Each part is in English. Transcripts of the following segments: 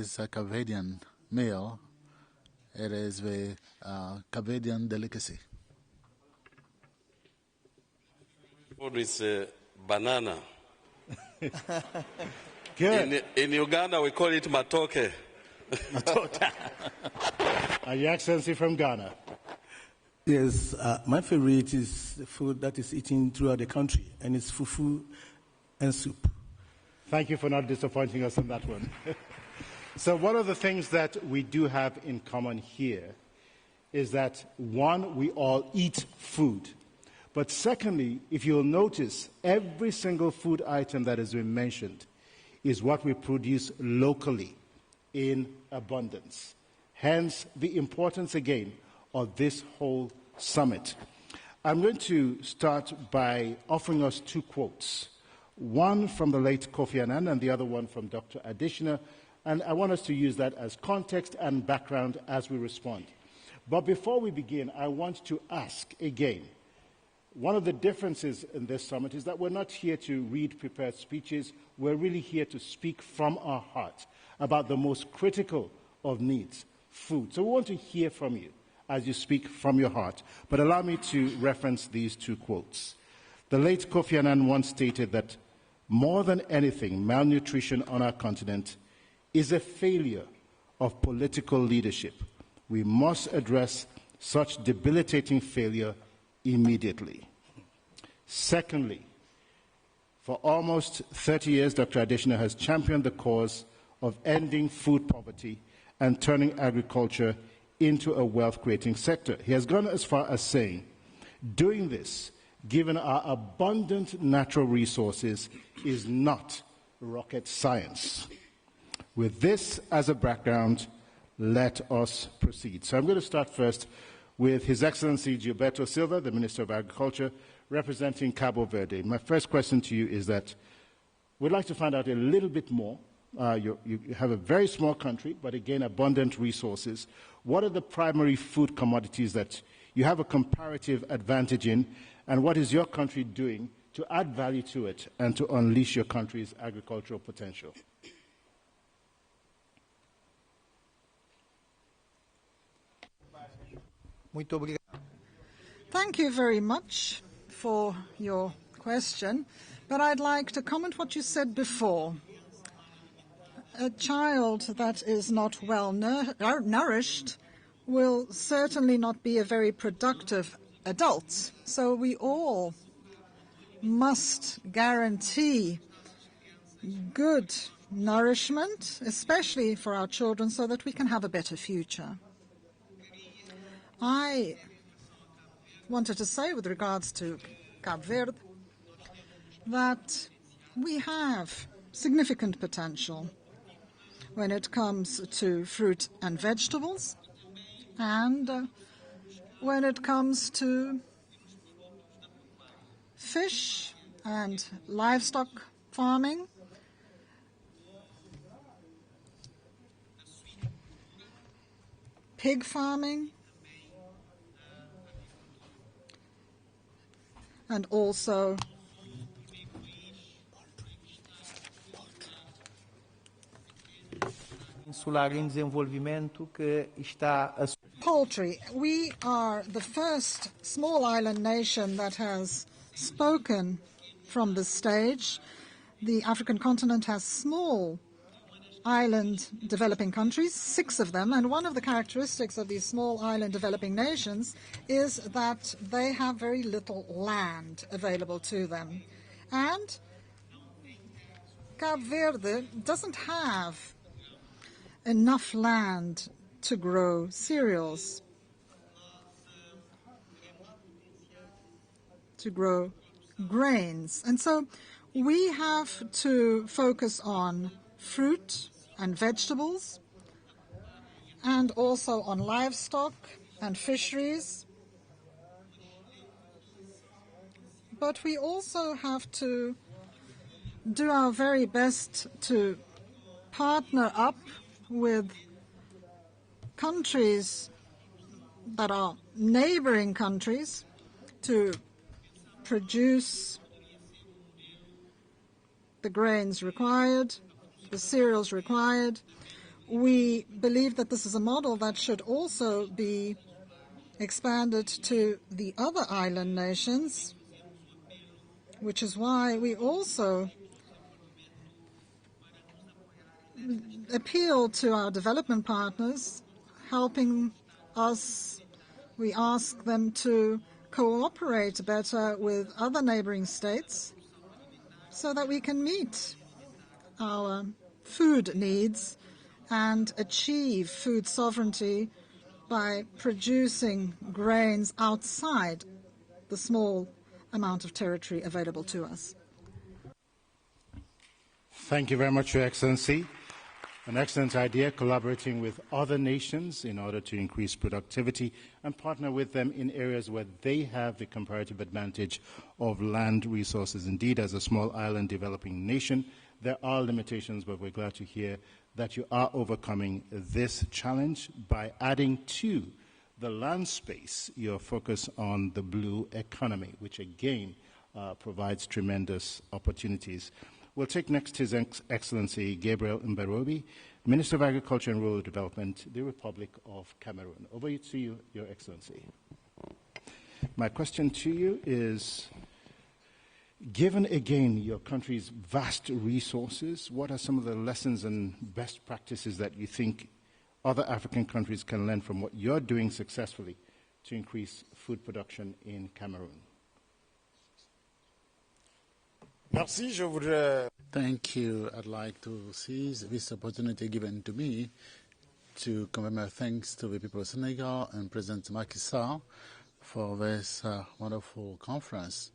is a Cavadian meal. It is a Cavadian delicacy. Food is banana. Good. In Uganda, we call it matoke. Your Excellency from Ghana. Yes, my favorite is the food that is eaten throughout the country, and it's fufu and soup. Thank you for not disappointing us on that one. So one of the things that we do have in common here is that, one, we all eat food. But secondly, if you'll notice, every single food item that has been mentioned is what we produce locally in abundance. Hence, the importance, again, of this whole summit. I'm going to start by offering us two quotes, one from the late Kofi Annan and the other one from Dr. Adesina, and I want us to use that as context and background as we respond. But before we begin, I want to ask again, one of the differences in this summit is that we're not here to read prepared speeches. We're really here to speak from our heart about the most critical of needs, food. So we want to hear from you as you speak from your heart. But allow me to reference these two quotes. The late Kofi Annan once stated that more than anything, malnutrition on our continent is a failure of political leadership. We must address such debilitating failure immediately. Secondly, for almost 30 years, Dr. Adesina has championed the cause of ending food poverty and turning agriculture into a wealth-creating sector. He has gone as far as saying, doing this, given our abundant natural resources, is not rocket science. With this as a background, let us proceed. So I'm going to start first with His Excellency Gilberto Silva, the Minister of Agriculture, representing Cabo Verde. My first question to you is that we'd like to find out a little bit more. You have a very small country, but again, abundant resources. What are the primary food commodities that you have a comparative advantage in, and what is your country doing to add value to it and to unleash your country's agricultural potential? Thank you very much for your question, but I'd like to comment what you said before. A child that is not well nourished will certainly not be a very productive adult. So we all must guarantee good nourishment, especially for our children, so that we can have a better future. I wanted to say with regards to Cape Verde that we have significant potential when it comes to fruit and vegetables, and when it comes to fish and livestock farming. Pig farming, and also poultry. We are the first small island nation that has spoken from the stage. The African continent has small island developing countries, 6 of them, and one of the characteristics of these small island developing nations is that they have very little land available to them. And Cape Verde doesn't have enough land to grow cereals, to grow grains. And so we have to focus on fruit and vegetables, and also on livestock and fisheries. But we also have to do our very best to partner up with countries that are neighboring countries to produce the grains required, the cereals required. we believe that this is a model that should also be expanded to the other island nations, which is why we also appeal to our development partners, helping us. We ask them to cooperate better with other neighboring states so that we can meet our food needs and achieve food sovereignty by producing grains outside the small amount of territory available to us. Thank you very much, Your Excellency. An excellent idea, collaborating with other nations in order to increase productivity and partner with them in areas where they have the comparative advantage of land resources. Indeed, as a small island developing nation, there are limitations, but we're glad to hear that you are overcoming this challenge by adding to the land space your focus on the blue economy, which again provides tremendous opportunities. We'll take next His Excellency Gabriel Mberobi, Minister of Agriculture and Rural Development, the Republic of Cameroon. Over to you, Your Excellency. My question to you is, given again your country's vast resources, what are some of the lessons and best practices that you think other African countries can learn from what you're doing successfully to increase food production in Cameroon? Merci, je voudrais... Thank you. I'd like to seize this opportunity given to me to convey my thanks to the people of Senegal and President Macky Sall for this wonderful conference.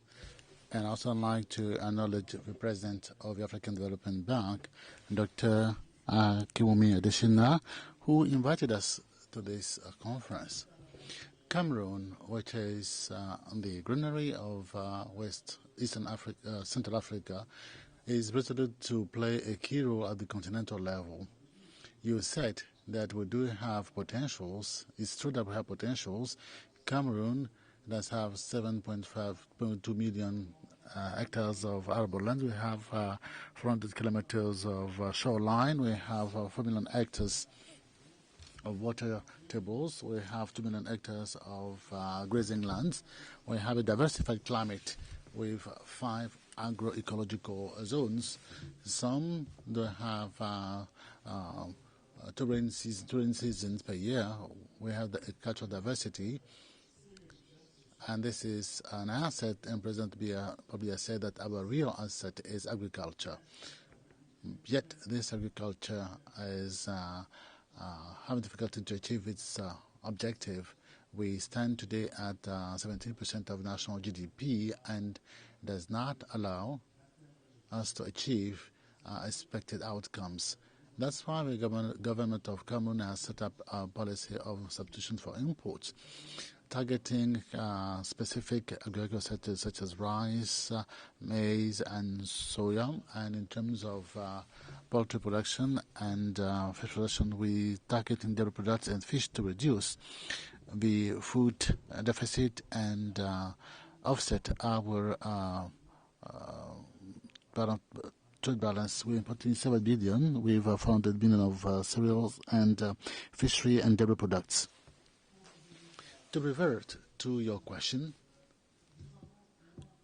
And also I'd like to acknowledge the President of the African Development Bank, Dr. Kiwumi Adesina, who invited us to this conference. Cameroon, which is the granary of Central Africa, is resolute to play a key role at the continental level. You said that we do have potentials. It's true that we have potentials. Cameroon does have 7.2 million hectares of arable land. We have 400 kilometers of shoreline. We have 4 million hectares of water tables. We have 2 million hectares of grazing lands. We have a diversified climate with 5 agroecological zones. Some do have two rain seasons per year. We have the cultural diversity, and this is an asset, and President Biya probably has said that our real asset is agriculture. Yet this agriculture is having difficulty to achieve its objective. We stand today at 17% of national GDP and does not allow us to achieve expected outcomes. That's why the government of Cameroon has set up a policy of substitution for imports, targeting specific agricultural sectors such as rice, maize, and soya. And in terms of poultry production and fish production, we target in dairy products and fish to reduce the food deficit and offset our trade balance. We're importing 7 billion with 400 billion of cereals and fishery and dairy products. To revert to your question,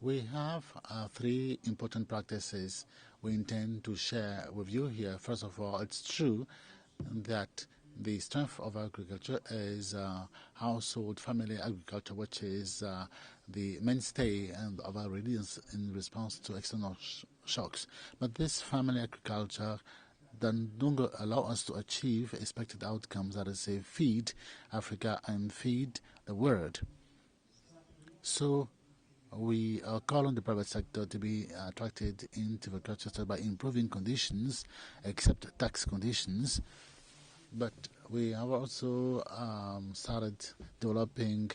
we have 3 important practices we intend to share with you here. First of all, it's true that the strength of agriculture is household family agriculture, which is the mainstay of our resilience in response to external shocks. But this family agriculture no longer allow us to achieve expected outcomes, that is, say, feed Africa and feed the world. So we call on the private sector to be attracted into the agriculture sector by improving conditions, except tax conditions. But we have also started developing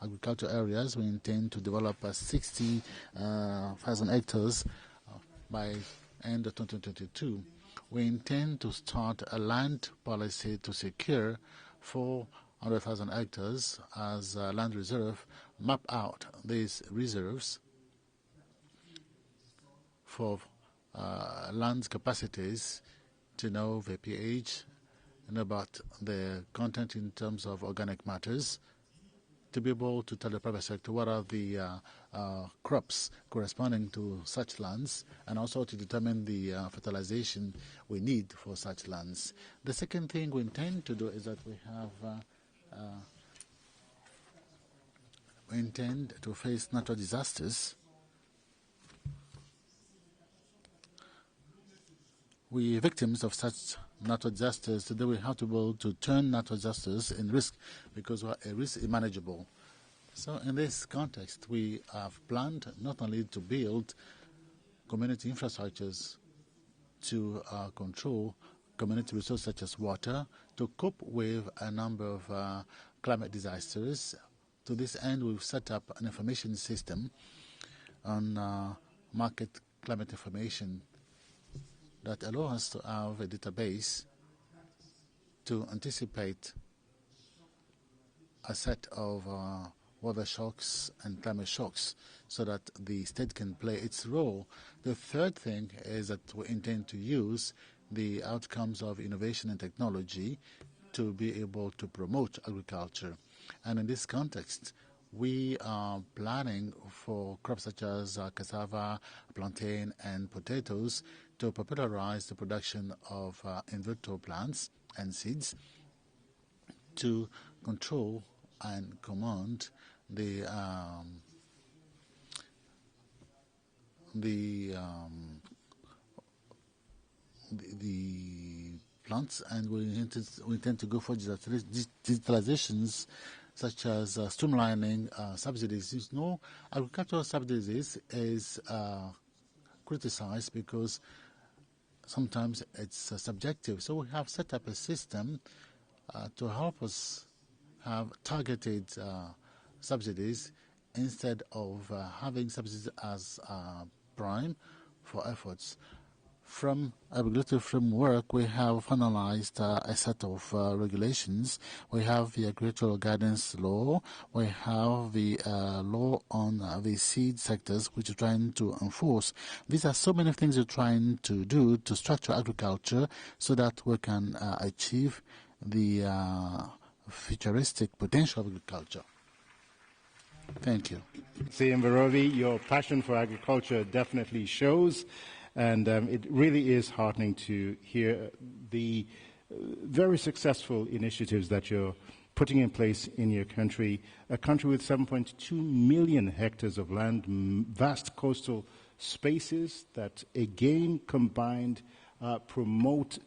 agriculture areas. We intend to develop 60,000 hectares by end of 2022. We intend to start a land policy to secure 400,000 hectares as a land reserve, map out these reserves for land capacities to know the pH about the content in terms of organic matters, to be able to tell the private sector what are the crops corresponding to such lands, and also to determine the fertilization we need for such lands. The second thing we intend to do is that we intend to face natural disasters. We are victims of such natural disasters. Today we have to be able to turn natural disasters in risk, because a risk is manageable. So in this context, we have planned not only to build community infrastructures to control community resources such as water, to cope with a number of climate disasters. To this end, we've set up an information system on market climate information that allows us to have a database to anticipate a set of weather shocks and climate shocks so that the state can play its role. The third thing is that we intend to use the outcomes of innovation and technology to be able to promote agriculture. And in this context, we are planning for crops such as cassava, plantain, and potatoes to popularize the production of in vitro plants and seeds, to control and command the plants, and we intend to go for digitalizations such as streamlining subsidies. You know, agricultural subsidies is criticized because sometimes it's subjective. So we have set up a system to help us have targeted subsidies instead of having subsidies as prime for efforts. From a regulatory framework, we have finalized a set of regulations. We have the agricultural guidance law. We have the law on the seed sectors, which we're trying to enforce. These are so many things we're trying to do to structure agriculture so that we can achieve the futuristic potential of agriculture. Thank you. Mverovi, your passion for agriculture definitely shows. And it really is heartening to hear the very successful initiatives that you're putting in place in your country, a country with 7.2 million hectares of land, vast coastal spaces that, again, combined, promote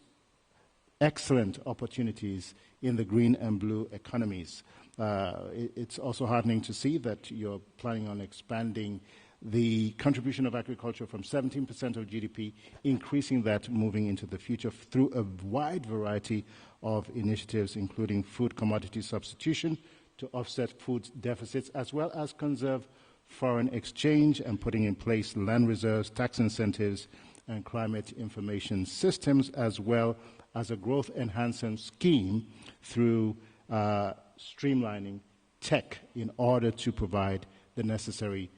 excellent opportunities in the green and blue economies. It's also heartening to see that you're planning on expanding the contribution of agriculture from 17% of GDP, increasing that moving into the future through a wide variety of initiatives, including food commodity substitution to offset food deficits, as well as conserve foreign exchange, and putting in place land reserves, tax incentives, and climate information systems, as well as a growth enhancement scheme through streamlining tech in order to provide the necessary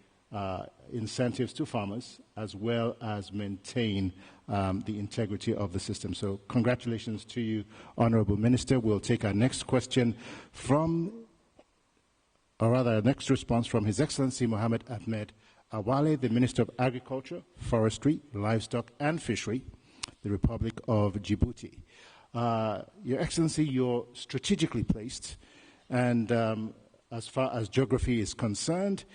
incentives to farmers, as well as maintain the integrity of the system. So congratulations to you, Honorable Minister. We'll take our next question from, or rather our next response from His Excellency Mohammed Ahmed Awale, the Minister of Agriculture, Forestry, Livestock and Fishery, the Republic of Djibouti. Your Excellency, you're strategically placed, and as far as geography is concerned,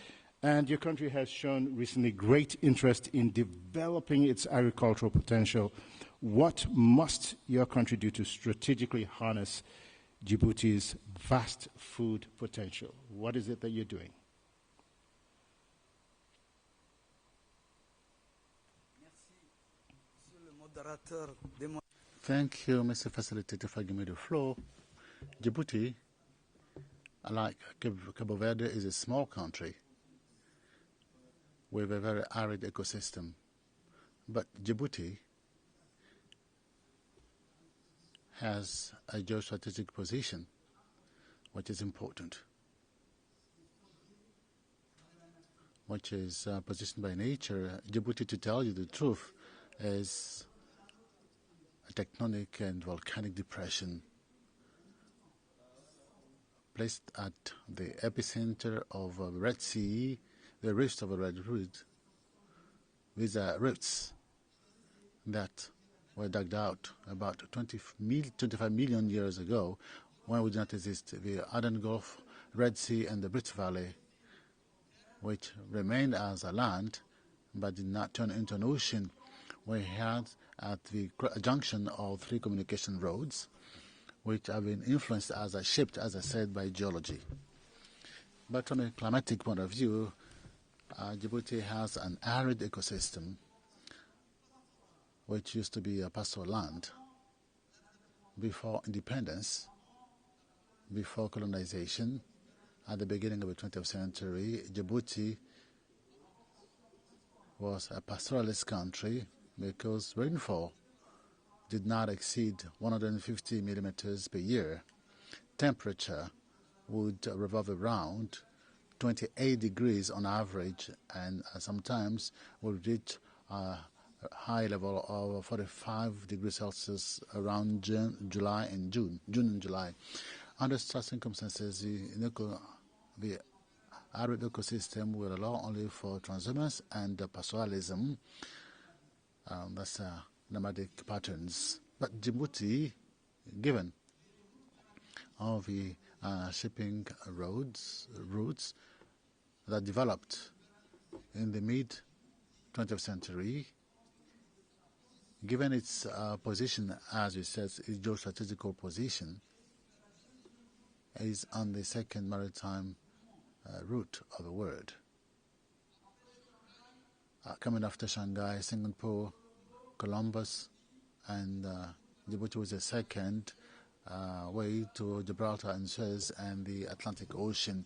and your country has shown recently great interest in developing its agricultural potential. What must your country do to strategically harness Djibouti's vast food potential? What is it that you're doing? Thank you, Mr. Facilitator, for giving me the floor. Djibouti, like Cabo Verde, is a small country with a very arid ecosystem. But Djibouti has a geostrategic position, which is important, which is positioned by nature. Djibouti, to tell you the truth, is a tectonic and volcanic depression placed at the epicenter of the Red Sea, the rift of the Red Root. These are rifts that were dug out about 25 million years ago when we did not exist. The Aden Gulf, Red Sea, and the Rift Valley, which remained as a land but did not turn into an ocean, were had at the junction of three communication roads, which have been influenced, shaped, as I said, by geology. But from a climatic point of view, Djibouti has an arid ecosystem, which used to be a pastoral land. Before independence, before colonization, at the beginning of the 20th century, Djibouti was a pastoralist country because rainfall did not exceed 150 millimeters per year. Temperature would revolve around 28 degrees on average, and sometimes would reach a high level of 45 degrees Celsius around June and July. Under such circumstances, the arid ecosystem will allow only for transhumance and pastoralism. That's nomadic patterns. But Djibouti, given all the shipping routes that developed in the mid-20th century, given its position, as we said, its geostrategical position, is on the second maritime route of the world. Coming after Shanghai, Singapore, Columbus, and Djibouti was the second way to Gibraltar and Suez and the Atlantic Ocean.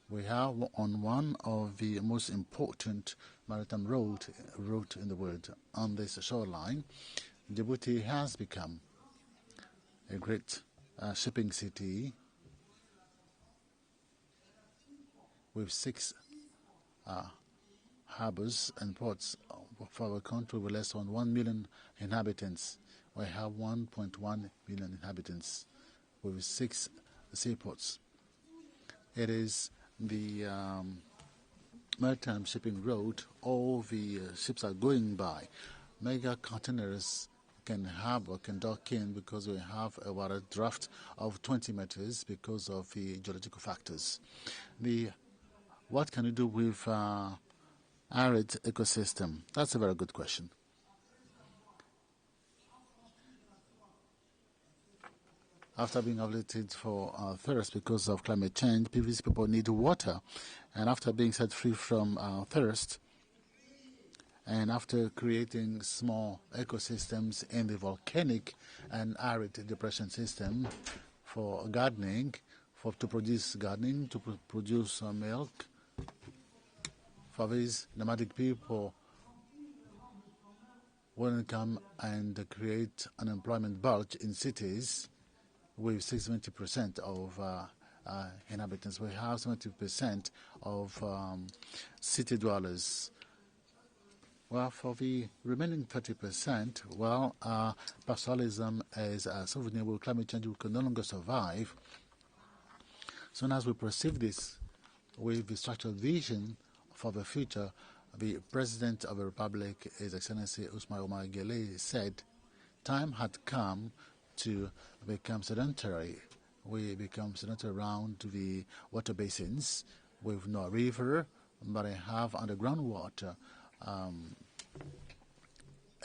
We have on one of the most important maritime route in the world on this shoreline. Djibouti has become a great shipping city with 6 harbors and ports for our country with less than 1 million inhabitants. We have 1.1 million inhabitants with 6 seaports. It is the maritime shipping route all the ships are going by. Mega containers can dock in because we have a water draft of 20 meters because of the geological factors. What can you do with arid ecosystem? That's a very good question. After being afflicted for thirst because of climate change, these people need water. And after being set free from thirst, and after creating small ecosystems in the volcanic and arid depression system for gardening, to produce milk, for these nomadic people wouldn't come and create an employment bulge in cities with 70% of inhabitants. We have 70% of city dwellers. Well, for the remaining 30%, pastoralism is so vulnerable. Climate change will no longer survive. Soon as we perceive this with the structural vision for the future, the President of the Republic, His Excellency Usman Omar Guelleh, said time had come to become sedentary. We become sedentary around the water basins with no river, but I have underground water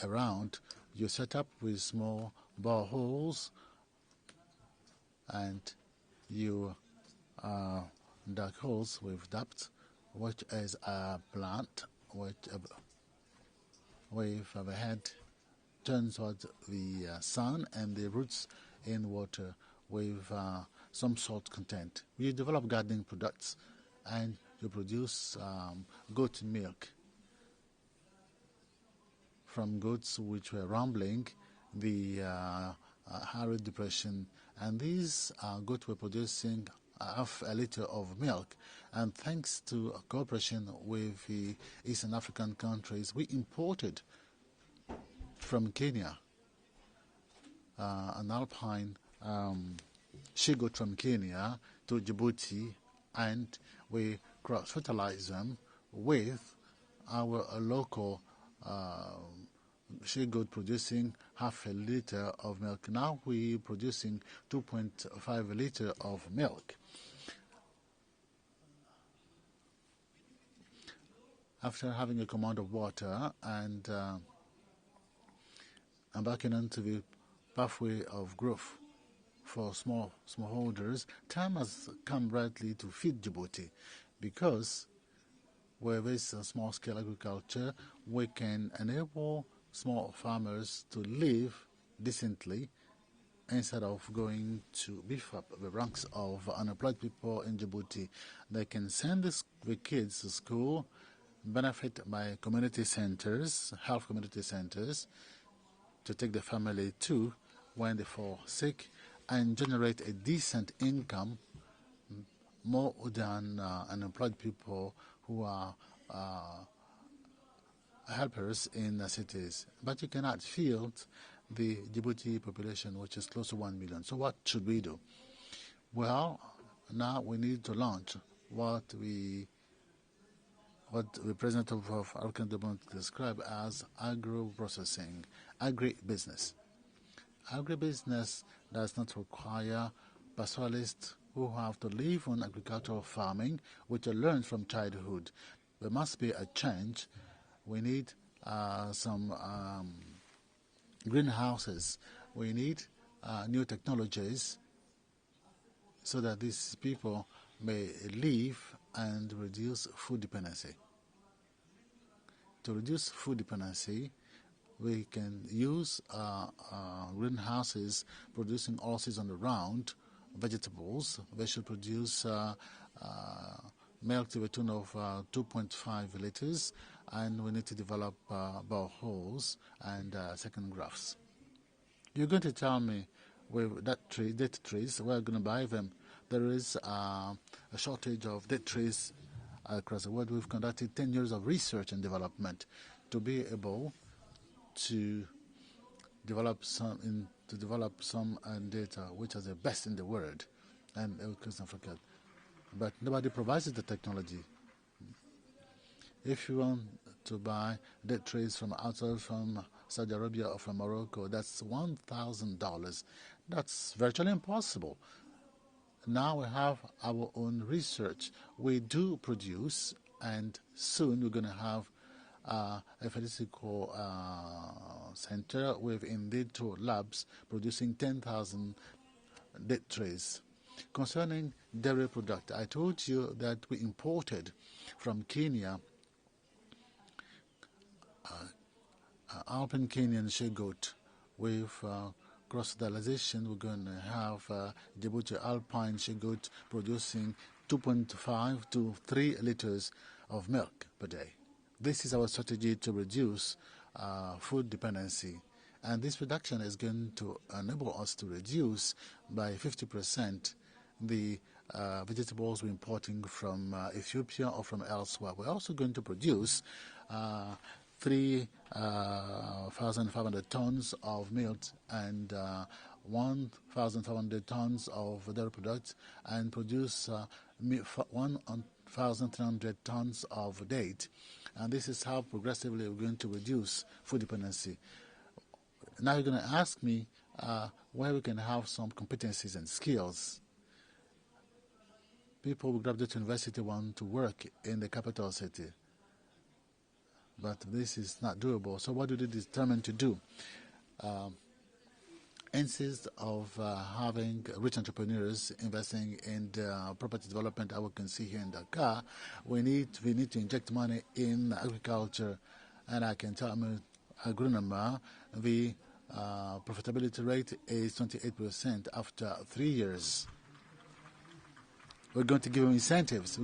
around. You set up with small boreholes and you dug holes with depth, which is a plant which with the head turns towards the sun and the roots in water with some salt content. We develop gardening products and you produce goat milk from goats which were rumbling the arid depression, and these goats were producing half a liter of milk. And thanks to a cooperation with the Eastern African countries, we imported from Kenya an alpine she-goat from Kenya to Djibouti, and we cross-fertilize them with our local she-goat producing half a liter of milk. Now we're producing 2.5 liter of milk. After having a command of water and embarking onto the pathway of growth for smallholders, time has come rightly to feed Djibouti, because where there's a small-scale agriculture, we can enable small farmers to live decently instead of going to beef up the ranks of unemployed people in Djibouti. They can send the kids to school, benefit by community centers, health community centers, to take the family to when they fall sick, and generate a decent income more than unemployed people who are helpers in the cities. But you cannot field the Djibouti population, which is close to 1 million. So what should we do? Well, now we need to launch what the President of African Development described as agro-processing, agri-business. Agribusiness does not require pastoralists who have to live on agricultural farming, which are learned from childhood. There must be a change. We need some greenhouses. We need new technologies so that these people may live and reduce food dependency. To reduce food dependency, we can use greenhouses producing all season round vegetables. They should produce milk to the tune of 2.5 liters, and we need to develop boreholes and second grafts. You're going to tell me with date trees, we're going to buy them. There is a shortage of date trees across the world. We've conducted 10 years of research and development to be able to develop some data which are the best in the world and across Africa. But nobody provides the technology. If you want to buy date trees from outside, from Saudi Arabia or from Morocco, that's $1,000. That's virtually impossible. Now we have our own research. We do produce, and soon we're going to have a physical center with indeed 2 labs producing 10,000 date trays. Concerning dairy product, I told you that we imported from Kenya Alpine Kenyan she-goat. With cross-fertilization, we're going to have Djibouti Alpine she-goat producing 2.5 to 3 liters of milk per day. This is our strategy to reduce food dependency. And this reduction is going to enable us to reduce by 50% the vegetables we're importing from Ethiopia or from elsewhere. We're also going to produce 3,500 tons of milk and 1,500 tons of dairy products, and produce 1,300 tons of date. And this is how progressively we're going to reduce food dependency. Now you're going to ask me where we can have some competencies and skills. People who graduate university want to work in the capital city, but this is not doable. So what do they determine to do? Instead of having rich entrepreneurs investing in property development, I can see here in Dakar, we need to inject money in agriculture. And I can tell my agronomer the profitability rate is 28% after 3 years. We're going to give them incentives.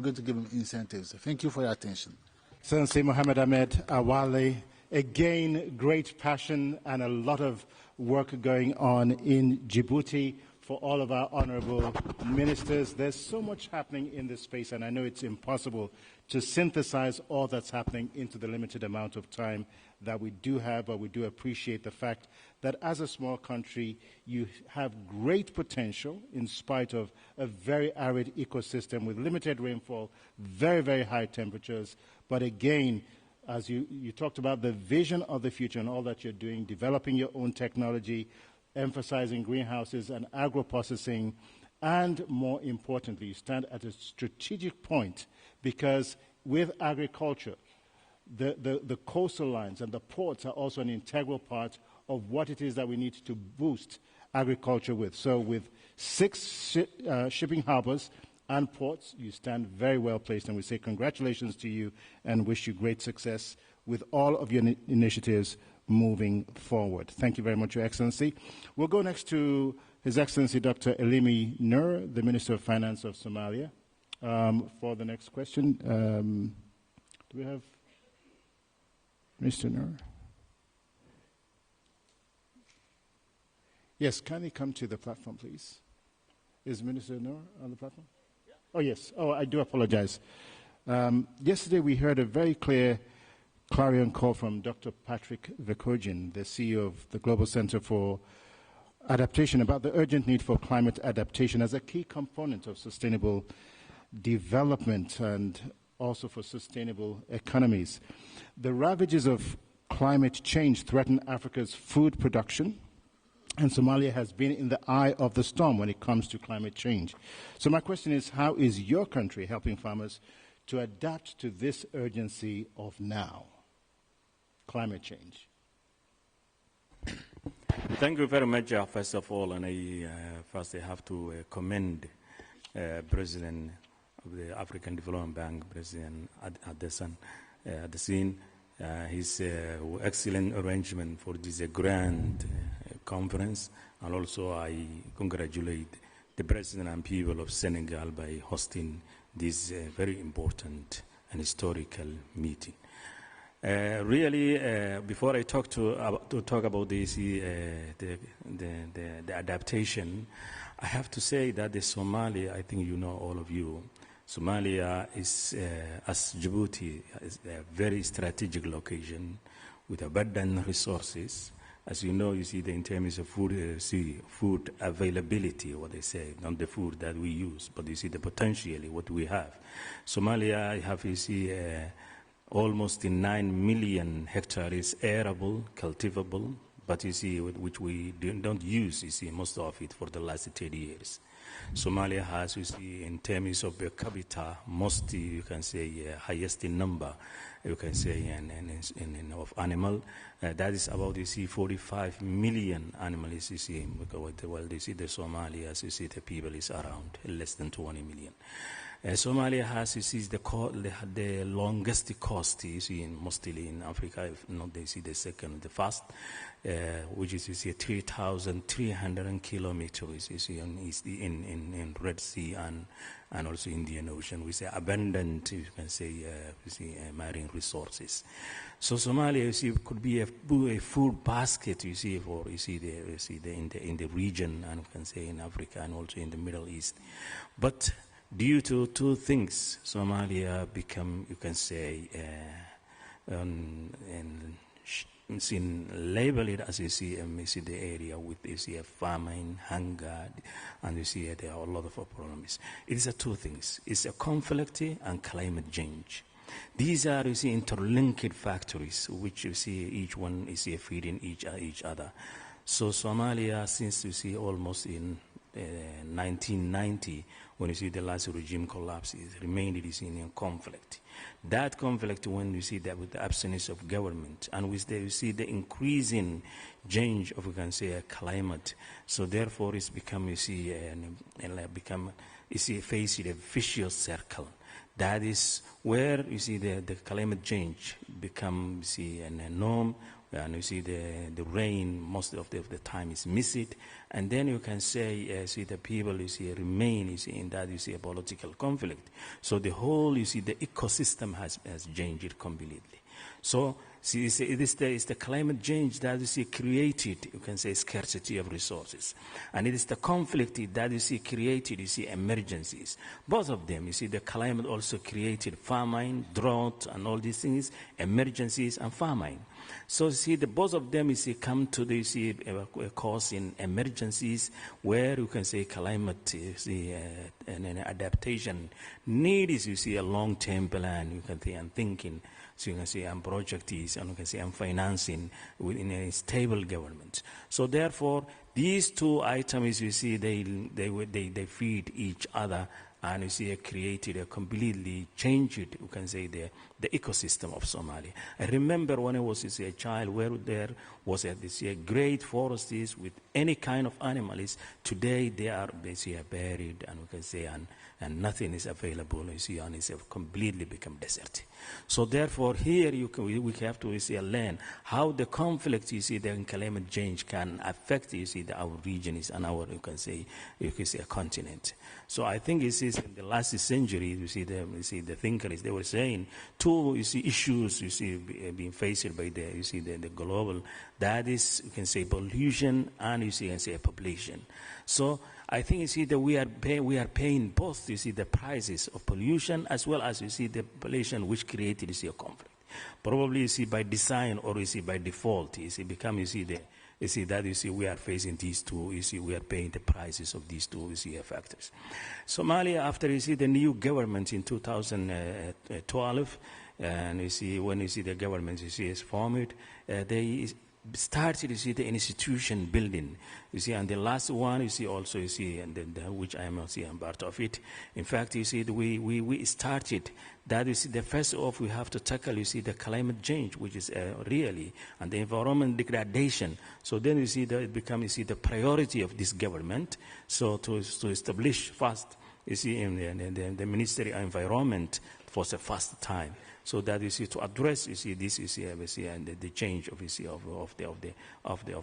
Thank you for your attention. Sensei Mohammed Ahmed Awale, again, great passion and a lot of work going on in Djibouti for all of our honorable ministers. There's so much happening in this space, and I know it's impossible to synthesize all that's happening into the limited amount of time that we do have, but we do appreciate the fact that as a small country, you have great potential in spite of a very arid ecosystem with limited rainfall, very, very high temperatures. But again, as you talked about the vision of the future and all that you're doing, developing your own technology, emphasizing greenhouses and agro-processing, and more importantly, you stand at a strategic point because with agriculture, the coastal lines and the ports are also an integral part of what it is that we need to boost agriculture with. So with 6 shipping harbors and ports, you stand very well placed, and we say congratulations to you and wish you great success with all of your initiatives moving forward. Thank you very much, Your Excellency. We'll go next to His Excellency Dr. Elimi Nur, the Minister of Finance of Somalia, for the next question. Do we have Mr. Nur? Yes, kindly come to the platform, please. Is Minister Nur on the platform? Yeah. Oh, yes. Oh, I do apologize. Yesterday we heard a very clear clarion call from Dr. Patrick Verkogen, the CEO of the Global Center for Adaptation, about the urgent need for climate adaptation as a key component of sustainable development and also for sustainable economies. The ravages of climate change threaten Africa's food production, and Somalia has been in the eye of the storm when it comes to climate change. So my question is, how is your country helping farmers to adapt to this urgency of now, climate change? Thank you very much, first of all, and I have to commend President of the African Development Bank, President Adesin, his excellent arrangement for this grand conference, and also I congratulate the President and people of Senegal by hosting this very important and historical meeting. Really, before I talk about this, the adaptation, I have to say that the Somalia, I think you know, all of you, Somalia is, as Djibouti, is a very strategic location with abundant resources. As you know, you see, in terms of food, food availability, what they say, not the food that we use, but you see the potentially what we have. Somalia have, you see, almost 9 million hectares arable, cultivable, but you see, which we don't use, you see, most of it for the last 30 years. Somalia has, you see, in terms of per capita, most, you can say, highest in number, you can say, of animal. That is about, you see, 45 million animals, you see, well, you see, the Somalians, you see, the people is around less than 20 million. Somalia has, you see, the longest coast, you see, mostly in Africa, if not, they see the second, the first, which is, you see, 3,300 kilometers, you see, in Red Sea and also Indian Ocean. We say abundant, you can say, you see, marine resources. So Somalia, you see, could be a food basket, you see, for, you see, in the region, and you can say in Africa and also in the Middle East. But due to two things, Somalia become, you can say, label it as, you see, the area with, you see, a famine, hunger, and you see there are a lot of problems. It is two things. It's a conflict and climate change. These are, you see, interlinked factories, which you see each one is feeding each other. So Somalia, since you see almost in 1990, when you see the last regime collapse, it remained in conflict. That conflict, when you see that with the absence of government, and with the, you see the increasing change of, we can say, a climate, so therefore it's become, you see, facing a vicious circle. That is where, you see, the climate change become, you see, a norm, and you see the rain most of the time is missed, and then you can say, see, the people, you see, remain, you see, in that, you see, a political conflict. So the whole, you see, the ecosystem has changed completely. So See, it's the climate change that you see created, you can say, scarcity of resources. And it is the conflict that you see created, you see, emergencies. Both of them, you see, the climate also created famine, drought, and all these things, emergencies and famine. So, see, both of them, you see, come to the, you see, causing emergencies where you can say climate, you see, and adaptation needs, you see, a long-term plan, you can say, and thinking. So you can say, and projects, and you can say, and financing within a stable government. So therefore, these two items, you see, they feed each other, and you see, created a completely changed, you can say, the ecosystem of Somalia. I remember when I was a child, where there was this great forests with any kind of animals. Today they are basically buried, and we can say, and nothing is available, you see, and it's completely become desert. So therefore, here we have to, you see, learn how the conflict, you see, the climate change can affect, you see, our regions and our, you can say, a continent. So I think it is in the last century, you see, the thinkers, they were saying two, you see, issues, you see, being faced by the, you see, the global, that is, you can say, pollution and, you see, population. So I think, you see, that we are paying both, you see, the prices of pollution as well as, you see, the pollution which created, you see, a conflict. Probably, you see, by design or, you see, by default, you see, become, you see, that, you see, we are facing these two, you see, we are paying the prices of these two, you see, factors. Somalia, after, you see, the new government in 2012, and you see, when you see the government, you see, is formed, they started, you see, the institution building, you see, and the last one, you see, also, you see, and which I am, you see, I'm part of it. In fact, you see, we started that, you see, the first off, we have to tackle, you see, the climate change, which is really, and the environment degradation. So then, you see, that it becomes, you see, the priority of this government. So to establish first, you see, in the Ministry of Environment for the first time. So that, you see, to address, you see, this, you see, and the change of, you see, of the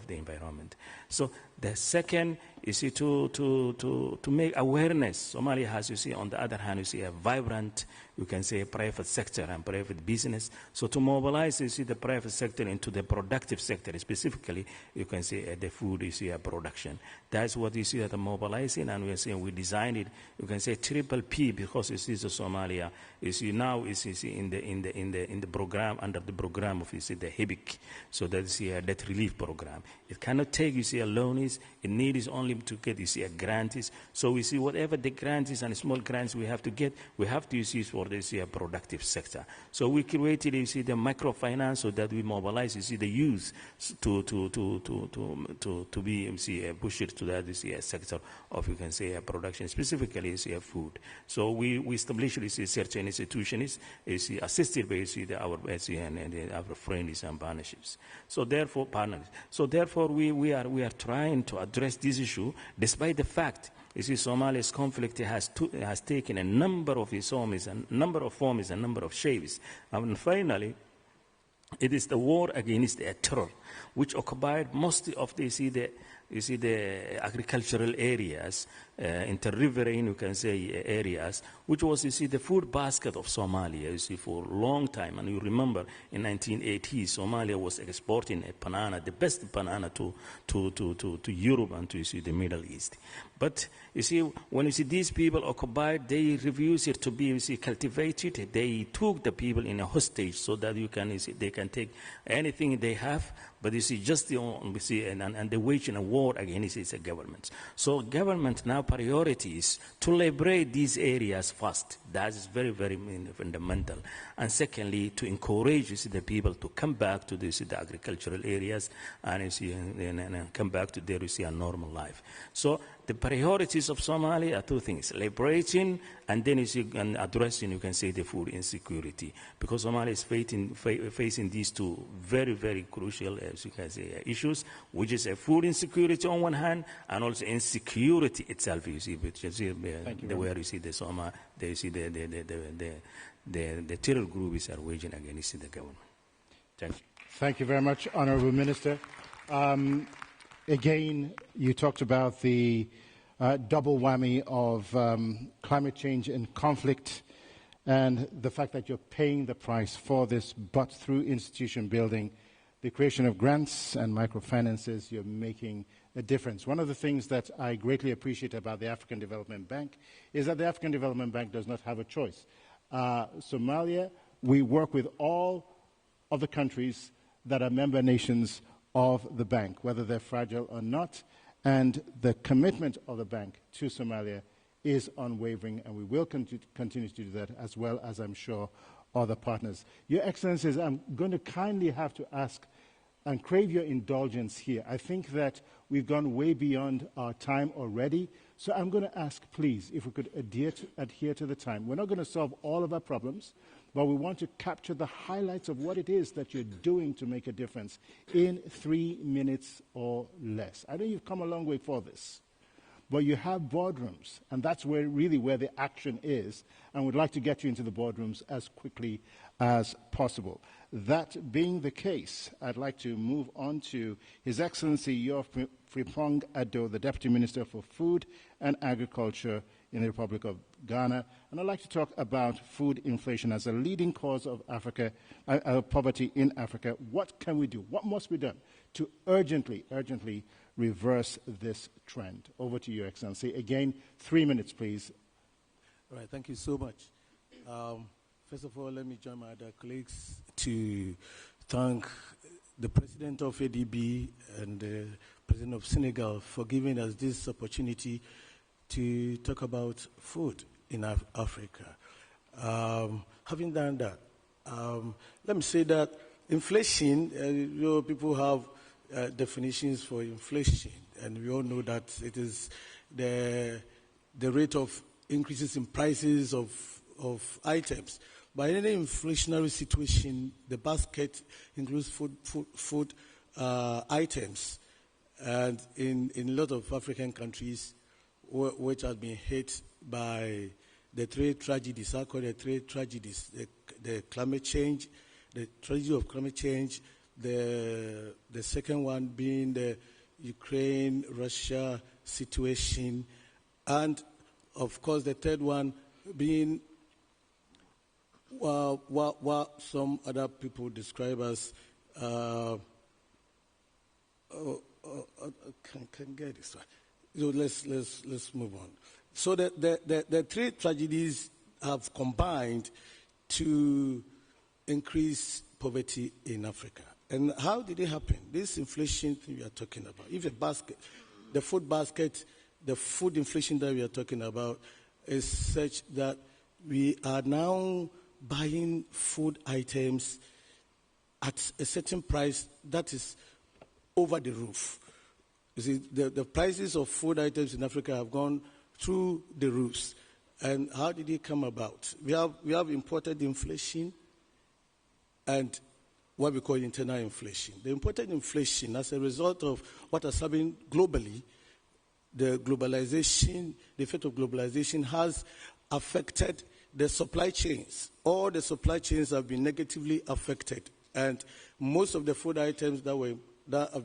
environment. So the second, you see, to make awareness. Somalia has, you see, on the other hand, you see, a vibrant, you can say, private sector and private business. So to mobilize, you see, the private sector into the productive sector, specifically, you can say, the food, you see, production. That's what you see that mobilizing, and we are saying we designed it. You can say triple P, because you see, the Somalia, you see, now is, you see, in the program, under the program of, you see, the HIBIC. So that's a debt relief program. It cannot take, you see, a loan is, it needs only to get, you see, a grant is. So we see whatever the grant is and small grants we have to get, we have to use for the, you see, a productive sector. So we created, you see, the microfinance, so that we mobilize, you see, the youth to be, you see, pushed to that, you see, a sector of, you can say, a production, specifically, you see, a food. So we established, you see, certain institutions, you see, assisted by, you see, our friends and partnerships. So therefore, we are trying to address this issue, despite the fact, you see, Somalia's conflict has taken a number of forms, and number of shapes. And finally, it is the war against the terror, which occupied most of the, you see, the agricultural areas, inter-riverine, you can say, areas, which was, you see, the food basket of Somalia, you see, for a long time. And you remember, in 1980, Somalia was exporting a banana, the best banana, to Europe and to, you see, the Middle East. But, you see, when you see these people occupied, they refused it to be, you see, cultivated. They took the people in a hostage, so that you can, you see, they can take anything they have, but you see, just the, you see, and they waging a war against its governments. So government now priority is to liberate these areas first. That is very, very fundamental. And secondly, to encourage, you see, the people to come back to the agricultural areas, and you see, and come back to their, you see, a normal life. So the priorities of Somalia are two things: liberating, and then, you see, and addressing, you can say, the food insecurity. Because Somalia is facing these two very, very crucial, as you can say, issues, which is a food insecurity on one hand, and also insecurity itself. You see, which is where you see the Soma, you see the terror groups are waging against the government. Thank you. Thank you very much, Honourable Minister. Again, you talked about the double whammy of climate change and conflict, and the fact that you're paying the price for this, but through institution building, the creation of grants and microfinances, you're making a difference. One of the things that I greatly appreciate about the African Development Bank is that the African Development Bank does not have a choice. Somalia, we work with all of the countries that are member nations of the bank, whether they're fragile or not, and the commitment of the bank to Somalia is unwavering, and we will continue to do that, as well as, I'm sure, other partners. Your Excellencies, I'm going to kindly have to ask and crave your indulgence here. I think that we've gone way beyond our time already, so I'm going to ask, please, if we could adhere to the time. We're not going to solve all of our problems, but we want to capture the highlights of what it is that you're doing to make a difference in 3 minutes or less. I know you've come a long way for this, but you have boardrooms, and that's really where the action is, and we'd like to get you into the boardrooms as quickly as possible. That being the case, I'd like to move on to His Excellency Yor Frimpong Addo, the Deputy Minister for Food and Agriculture in the Republic of Ghana, and I'd like to talk about food inflation as a leading cause of poverty in Africa. What can we do? What must be done to urgently reverse this trend? Over to you, Excellency. Again, 3 minutes, please. All right, thank you so much. First of all, let me join my other colleagues to thank the President of ADB and the President of Senegal for giving us this opportunity to talk about food in Africa. Having done that, let me say that inflation, people have definitions for inflation, and we all know that it is the rate of increases in prices of items. But in any inflationary situation, the basket includes food items. And in a lot of African countries, which have been hit by the three tragedies, I call it three tragedies, the climate change, the tragedy of climate change, the second one being the Ukraine-Russia situation, and, of course, the third one being what some other people describe as can get this one. So let's move on. So the three tragedies have combined to increase poverty in Africa. And how did it happen? This inflation thing we are talking about. If the food inflation that we are talking about is such that we are now buying food items at a certain price that is over the roof. You see, the prices of food items in Africa have gone through the roofs. And how did it come about? We have imported inflation and what we call internal inflation. The imported inflation, as a result of what has happened globally, the effect of globalization has affected the supply chains. All the supply chains have been negatively affected, and most of the food items that have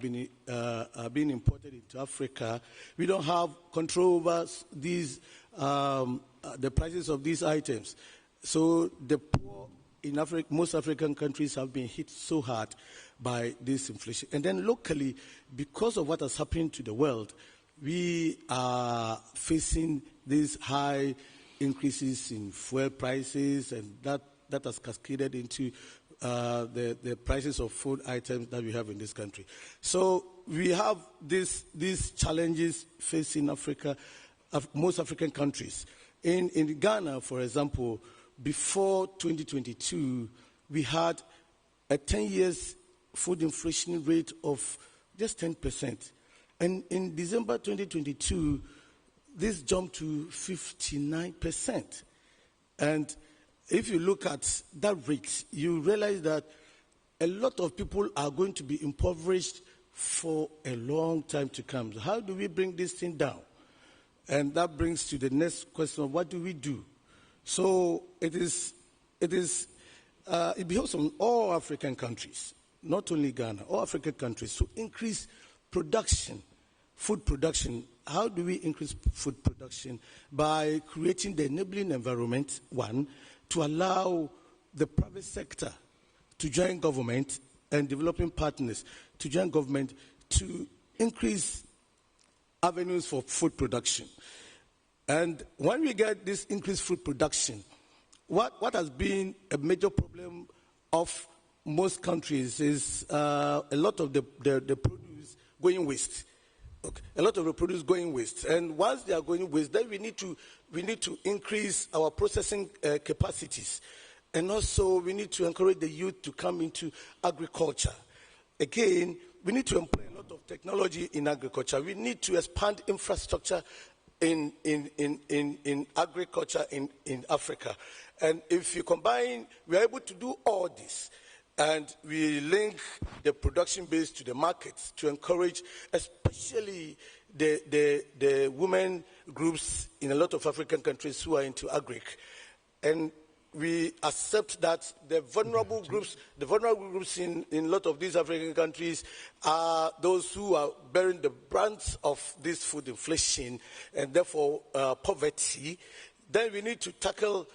been imported into Africa, we don't have control over these the prices of these items. So the poor in Africa, most African countries have been hit so hard by this inflation. And then locally, because of what has happened to the world, we are facing these high increases in fuel prices, and that has cascaded into the prices of food items that we have in this country. So we have these challenges facing Africa, most African countries. In Ghana, for example, before 2022, we had a 10 years food inflation rate of just 10%. And in December 2022, this jumped to 59%. And if you look at that rate, you realize that a lot of people are going to be impoverished for a long time to come. So how do we bring this thing down? And that brings to the next question of what do we do? So it behoves on all African countries, not only Ghana, all African countries, to increase production, food production. How do we increase food production? By creating the enabling environment, one, to allow the private sector to join government and developing partners to join government to increase avenues for food production. And when we get this increased food production, what has been a major problem of most countries is a lot of the produce going waste. Okay. A lot of the produce going waste. And once they are going waste, then we need to increase our processing capacities. And also we need to encourage the youth to come into agriculture. Again, we need to employ a lot of technology in agriculture. We need to expand infrastructure in agriculture in Africa. And if you combine, we are able to do all this. And we link the production base to the markets to encourage, especially the women groups in a lot of African countries who are into agric. And we accept that the vulnerable groups in a lot of these African countries are those who are bearing the brunt of this food inflation and therefore poverty. Then we need to tackle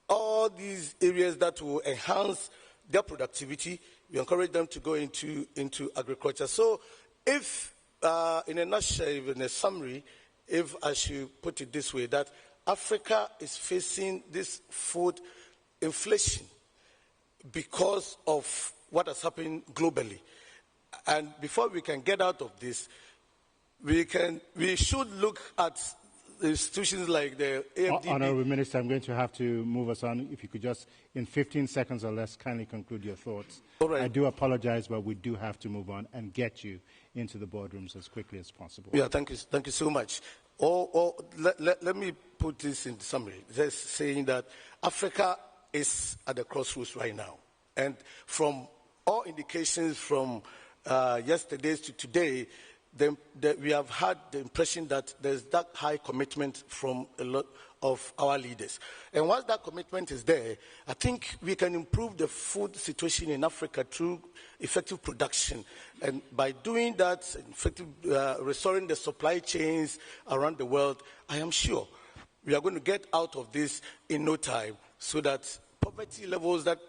all these areas that will enhance their productivity. We encourage them to go into agriculture. So if, in a nutshell, in a summary, if I should put it this way, that Africa is facing this food inflation because of what has happened globally. And before we can get out of this, we should look at institutions like the AFDB. Honourable Minister, I'm going to have to move us on. If you could just, in 15 seconds or less, kindly conclude your thoughts. All right. I do apologize, but we do have to move on and get you into the boardrooms as quickly as possible. Yeah, thank you so much. Let me put this in summary, just saying that Africa is at the crossroads right now. And from all indications from yesterday to today, we have had the impression that there's that high commitment from a lot of our leaders. And once that commitment is there, I think we can improve the food situation in Africa through effective production. And by doing that, restoring the supply chains around the world, I am sure we are going to get out of this in no time, so that poverty levels that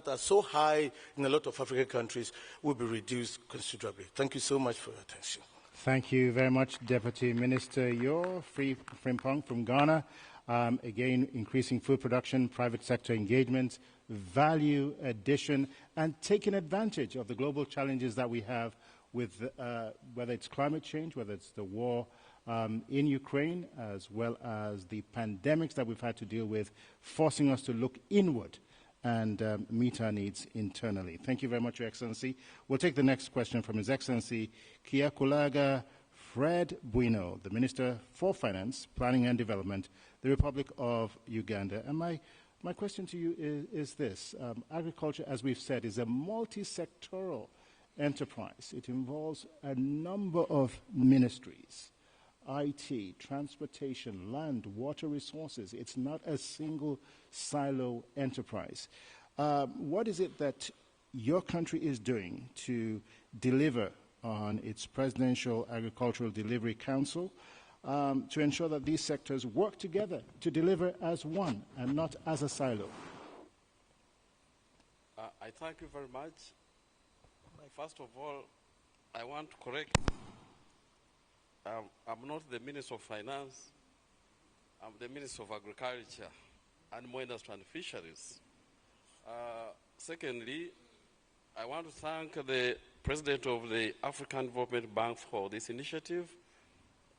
are so high in a lot of African countries will be reduced considerably. Thank you so much for your attention. Thank you very much, Deputy Minister Yor Frimpong from Ghana. Again, increasing food production, private sector engagement, value addition, and taking advantage of the global challenges that we have with whether it's climate change, whether it's the war in Ukraine, as well as the pandemics that we've had to deal with, forcing us to look inward and meet our needs internally. Thank you very much, Your Excellency. We'll take the next question from His Excellency Kyagulanyi Fred Bueno, the Minister for Finance, Planning and Development, the Republic of Uganda. And my question to you is this. Agriculture, as we've said, is a multi-sectoral enterprise. It involves a number of ministries: IT, transportation, land, water resources. It's not a single silo enterprise. What is it that your country is doing to deliver on its Presidential Agricultural Delivery Council to ensure that these sectors work together to deliver as one and not as a silo? I thank you very much. First of all, I want to correct. I'm not the Minister of Finance. I'm the Minister of Agriculture, Animal Industry and Fisheries. Secondly, I want to thank the President of the African Development Bank for this initiative,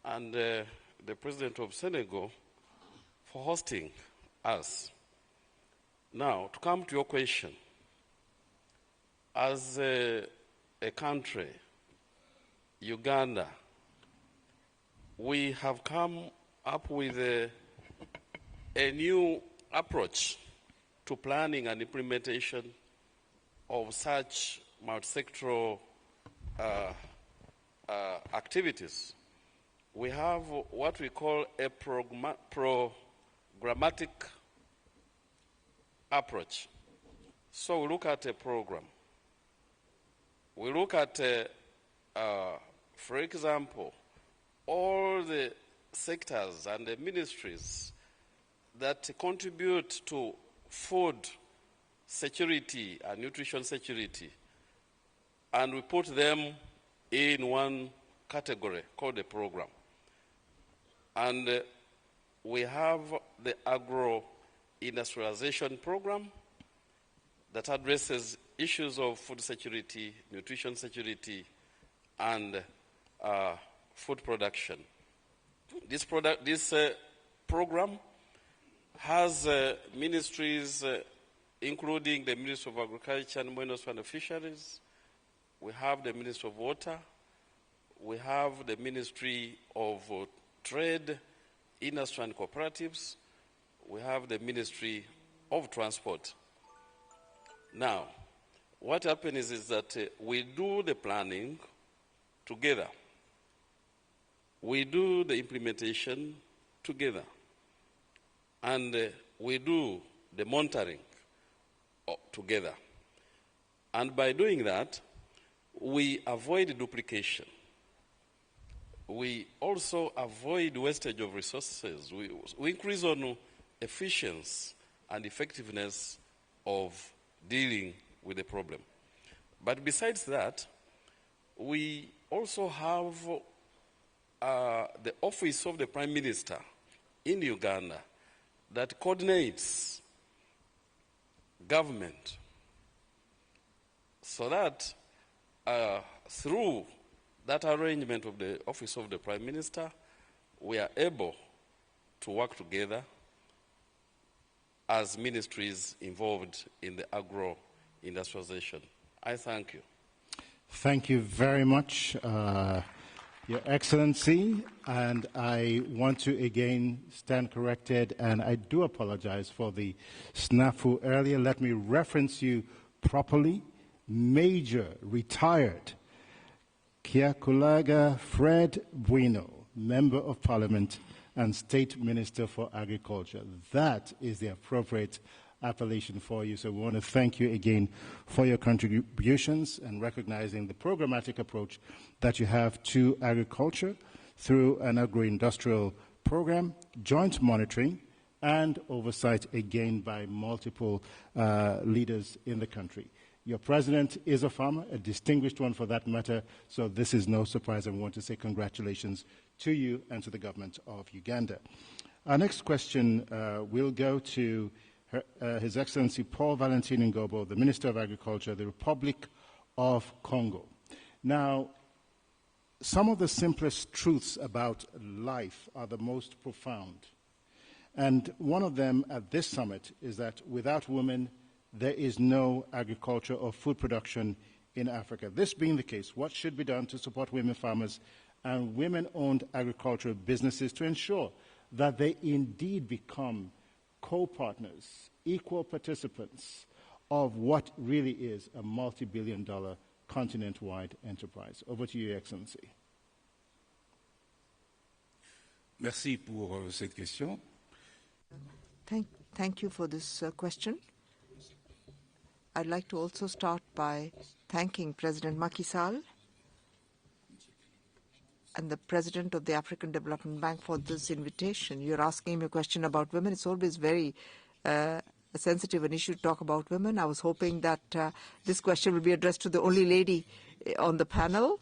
and the President of Senegal for hosting us. Now, to come to your question, as a country, Uganda, we have come up with a new approach to planning and implementation of such multi-sectoral activities. We have what we call a programmatic approach. So we look at a program. We look at, for example, all the sectors and the ministries that contribute to food security and nutrition security, and we put them in one category called the program. And we have the agro-industrialization program that addresses issues of food security, nutrition security, and food production. This program has ministries including the Ministry of Agriculture and Minerals and Fisheries. We have the Ministry of Water. We have the Ministry of Trade, Industry and Cooperatives. We have the Ministry of Transport. Now, what happens is that we do the planning together. We do the implementation together. And we do the monitoring together. And by doing that, we avoid duplication. We also avoid wastage of resources. We increase on efficiency and effectiveness of dealing with the problem. But besides that, we also have the Office of the Prime Minister in Uganda that coordinates government so that through that arrangement of the Office of the Prime Minister, we are able to work together as ministries involved in the agro-industrialization. I thank you. Thank you very much, Your Excellency, and I want to again stand corrected, and I do apologize for the snafu earlier. Let me reference you properly. Major retired Kiakulaga Fred Bueno, Member of Parliament and State Minister for Agriculture. That is the appropriate appellation for you. So we want to thank you again for your contributions and recognizing the programmatic approach that you have to agriculture through an agro-industrial program, joint monitoring, and oversight again by multiple leaders in the country. Your president is a farmer, a distinguished one for that matter, so this is no surprise. I want to say congratulations to you and to the government of Uganda. Our next question will go to His Excellency Paul Valentin Ngobo, the Minister of Agriculture, the Republic of Congo. Now, some of the simplest truths about life are the most profound. And one of them at this summit is that without women, there is no agriculture or food production in Africa. This being the case, what should be done to support women farmers and women-owned agricultural businesses to ensure that they indeed become co-partners, equal participants of what really is a multi-billion-dollar continent-wide enterprise? Over to you, Your Excellency. Merci pour cette question. Thank you for this question. I'd like to also start by thanking President Macky Sall and the President of the African Development Bank for this invitation. You're asking me a question about women. It's always very sensitive an issue to talk about women. I was hoping that this question will be addressed to the only lady on the panel,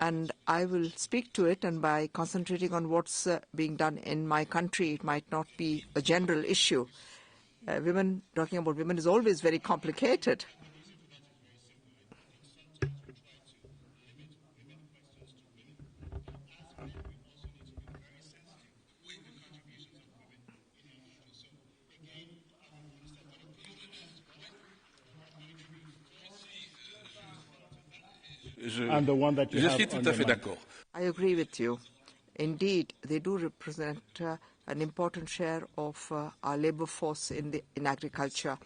and I will speak to it, and by concentrating on what's being done in my country, it might not be a general issue. Talking about women is always very complicated. And the one that you have suis tout à fait d'accord. I agree with you. Indeed, they do represent an important share of our labor force in agriculture.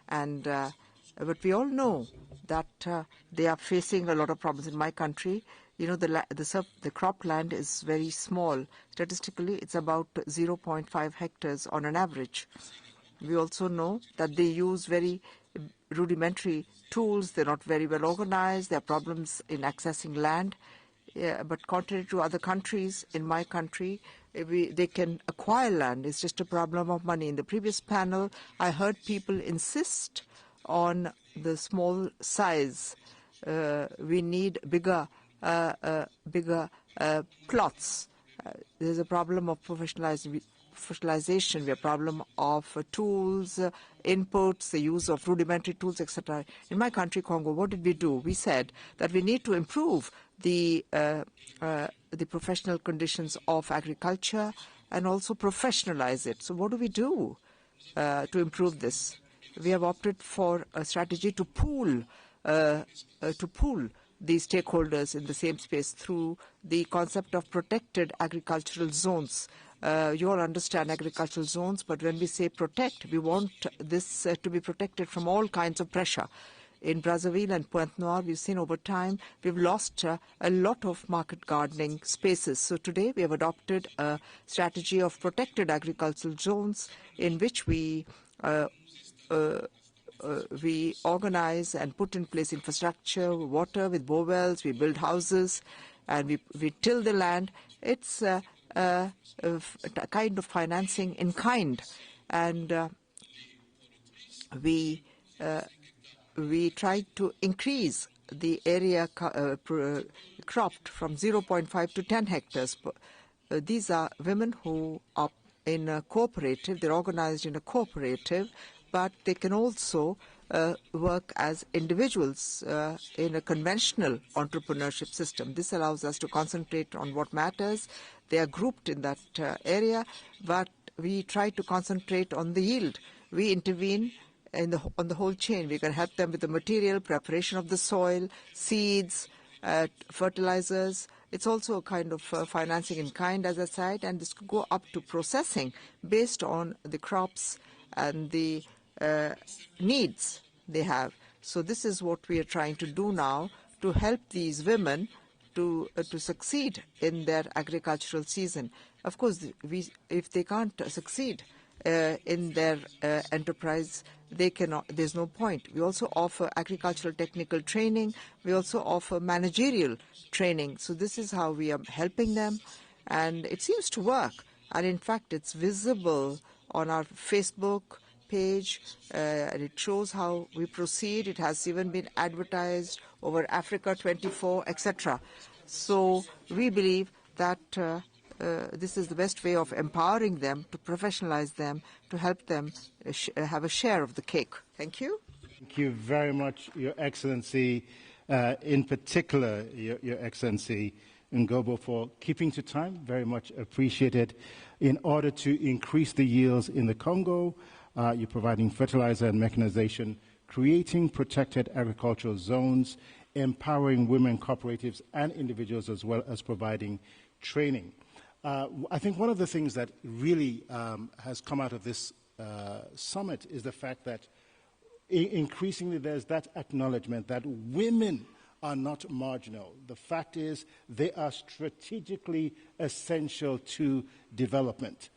And but we all know that they are facing a lot of problems in my country. You know, the cropland is very small. Statistically, it's about 0.5 hectares on an average. We also know that they use very rudimentary tools. They're not very well organized. There are problems in accessing land. But contrary to other countries, in my country, they can acquire land. It's just a problem of money. In the previous panel, I heard people insist on the small size. We need bigger plots. There's a problem of professionalization. We have a problem of tools, inputs, the use of rudimentary tools, etc. In my country, Congo, what did we do? We said that we need to improve the professional conditions of agriculture and also professionalize it. So what do we do to improve this? We have opted for a strategy to pool the stakeholders in the same space through the concept of protected agricultural zones. You all understand agricultural zones, but when we say protect, we want this to be protected from all kinds of pressure. In Brazzaville and Pointe-Noire, we've seen over time, we've lost a lot of market gardening spaces. So today we have adopted a strategy of protected agricultural zones in which we organize and put in place infrastructure, water with bore wells, we build houses, and we till the land. It's a kind of financing in kind. And we tried to increase the area cropped from 0.5 to 10 hectares. These are women who are in a cooperative. They're organized in a cooperative, but they can also work as individuals in a conventional entrepreneurship system. This allows us to concentrate on what matters. They are grouped in that area, but we try to concentrate on the yield. We intervene on the whole chain. We can help them with the material, preparation of the soil, seeds, fertilizers. It's also a kind of financing in kind, as I said, and this could go up to processing based on the crops and the needs they have. So this is what we are trying to do now to help these women to succeed in their agricultural season. Of course, if they can't succeed in their enterprise, they cannot. There's no point. We also offer agricultural technical training. We also offer managerial training. So this is how we are helping them, and it seems to work. And in fact, it's visible on our Facebook page, and it shows how we proceed. It has even been advertised over Africa 24, etc. So we believe that this is the best way of empowering them, to professionalize them, to help them have a share of the cake. Thank you. Thank you very much, Your Excellency, in particular, Your Excellency Ngobo, for keeping to time. Very much appreciated. In order to increase the yields in the Congo, you're providing fertilizer and mechanization, creating protected agricultural zones, empowering women cooperatives and individuals, as well as providing training. I think one of the things that really has come out of this summit is the fact that increasingly there's that acknowledgement that women are not marginal. The fact is they are strategically essential to development.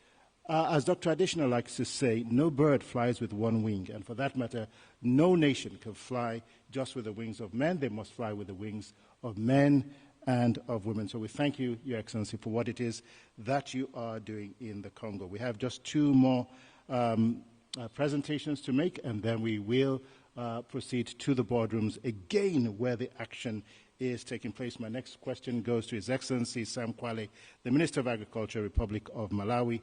As Dr. Adesina likes to say, no bird flies with one wing, and for that matter, no nation can fly just with the wings of men. They must fly with the wings of men and of women. So we thank you, Your Excellency, for what it is that you are doing in the Congo. We have just two more presentations to make, and then we will proceed to the boardrooms again where the action is taking place. My next question goes to His Excellency Sam Kwale, the Minister of Agriculture, Republic of Malawi.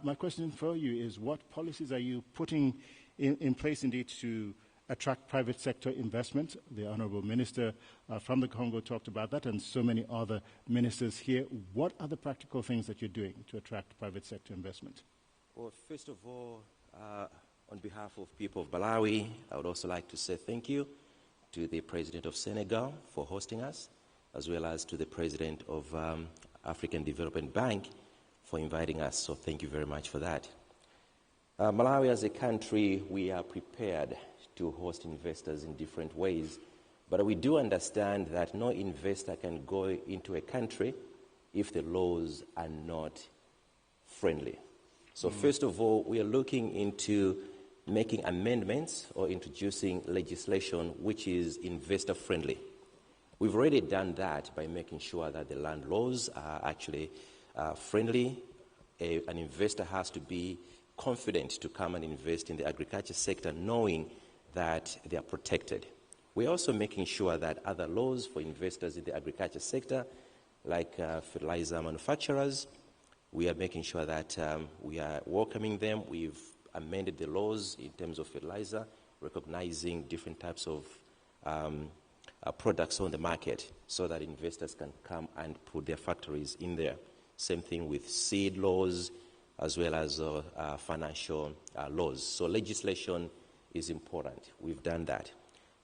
My question for you is, what policies are you putting in place indeed to attract private sector investment? The Honorable Minister from the Congo talked about that, and so many other ministers here. What are the practical things that you're doing to attract private sector investment? Well, first of all, on behalf of people of Malawi, I would also like to say thank you to the President of Senegal for hosting us, as well as to the President of African Development Bank for inviting us. So thank you very much for that. Malawi as a country, we are prepared to host investors in different ways, but we do understand that no investor can go into a country if the laws are not friendly. So first of all, we are looking into making amendments or introducing legislation which is investor friendly. We've already done that by making sure that the land laws are actually friendly. An investor has to be confident to come and invest in the agriculture sector, knowing that they are protected. We're also making sure that other laws for investors in the agriculture sector, like fertilizer manufacturers, we are making sure that we are welcoming them. We've amended the laws in terms of fertilizer, recognizing different types of products on the market so that investors can come and put their factories in there. Same thing with seed laws as well as financial laws. So legislation is important. We've done that.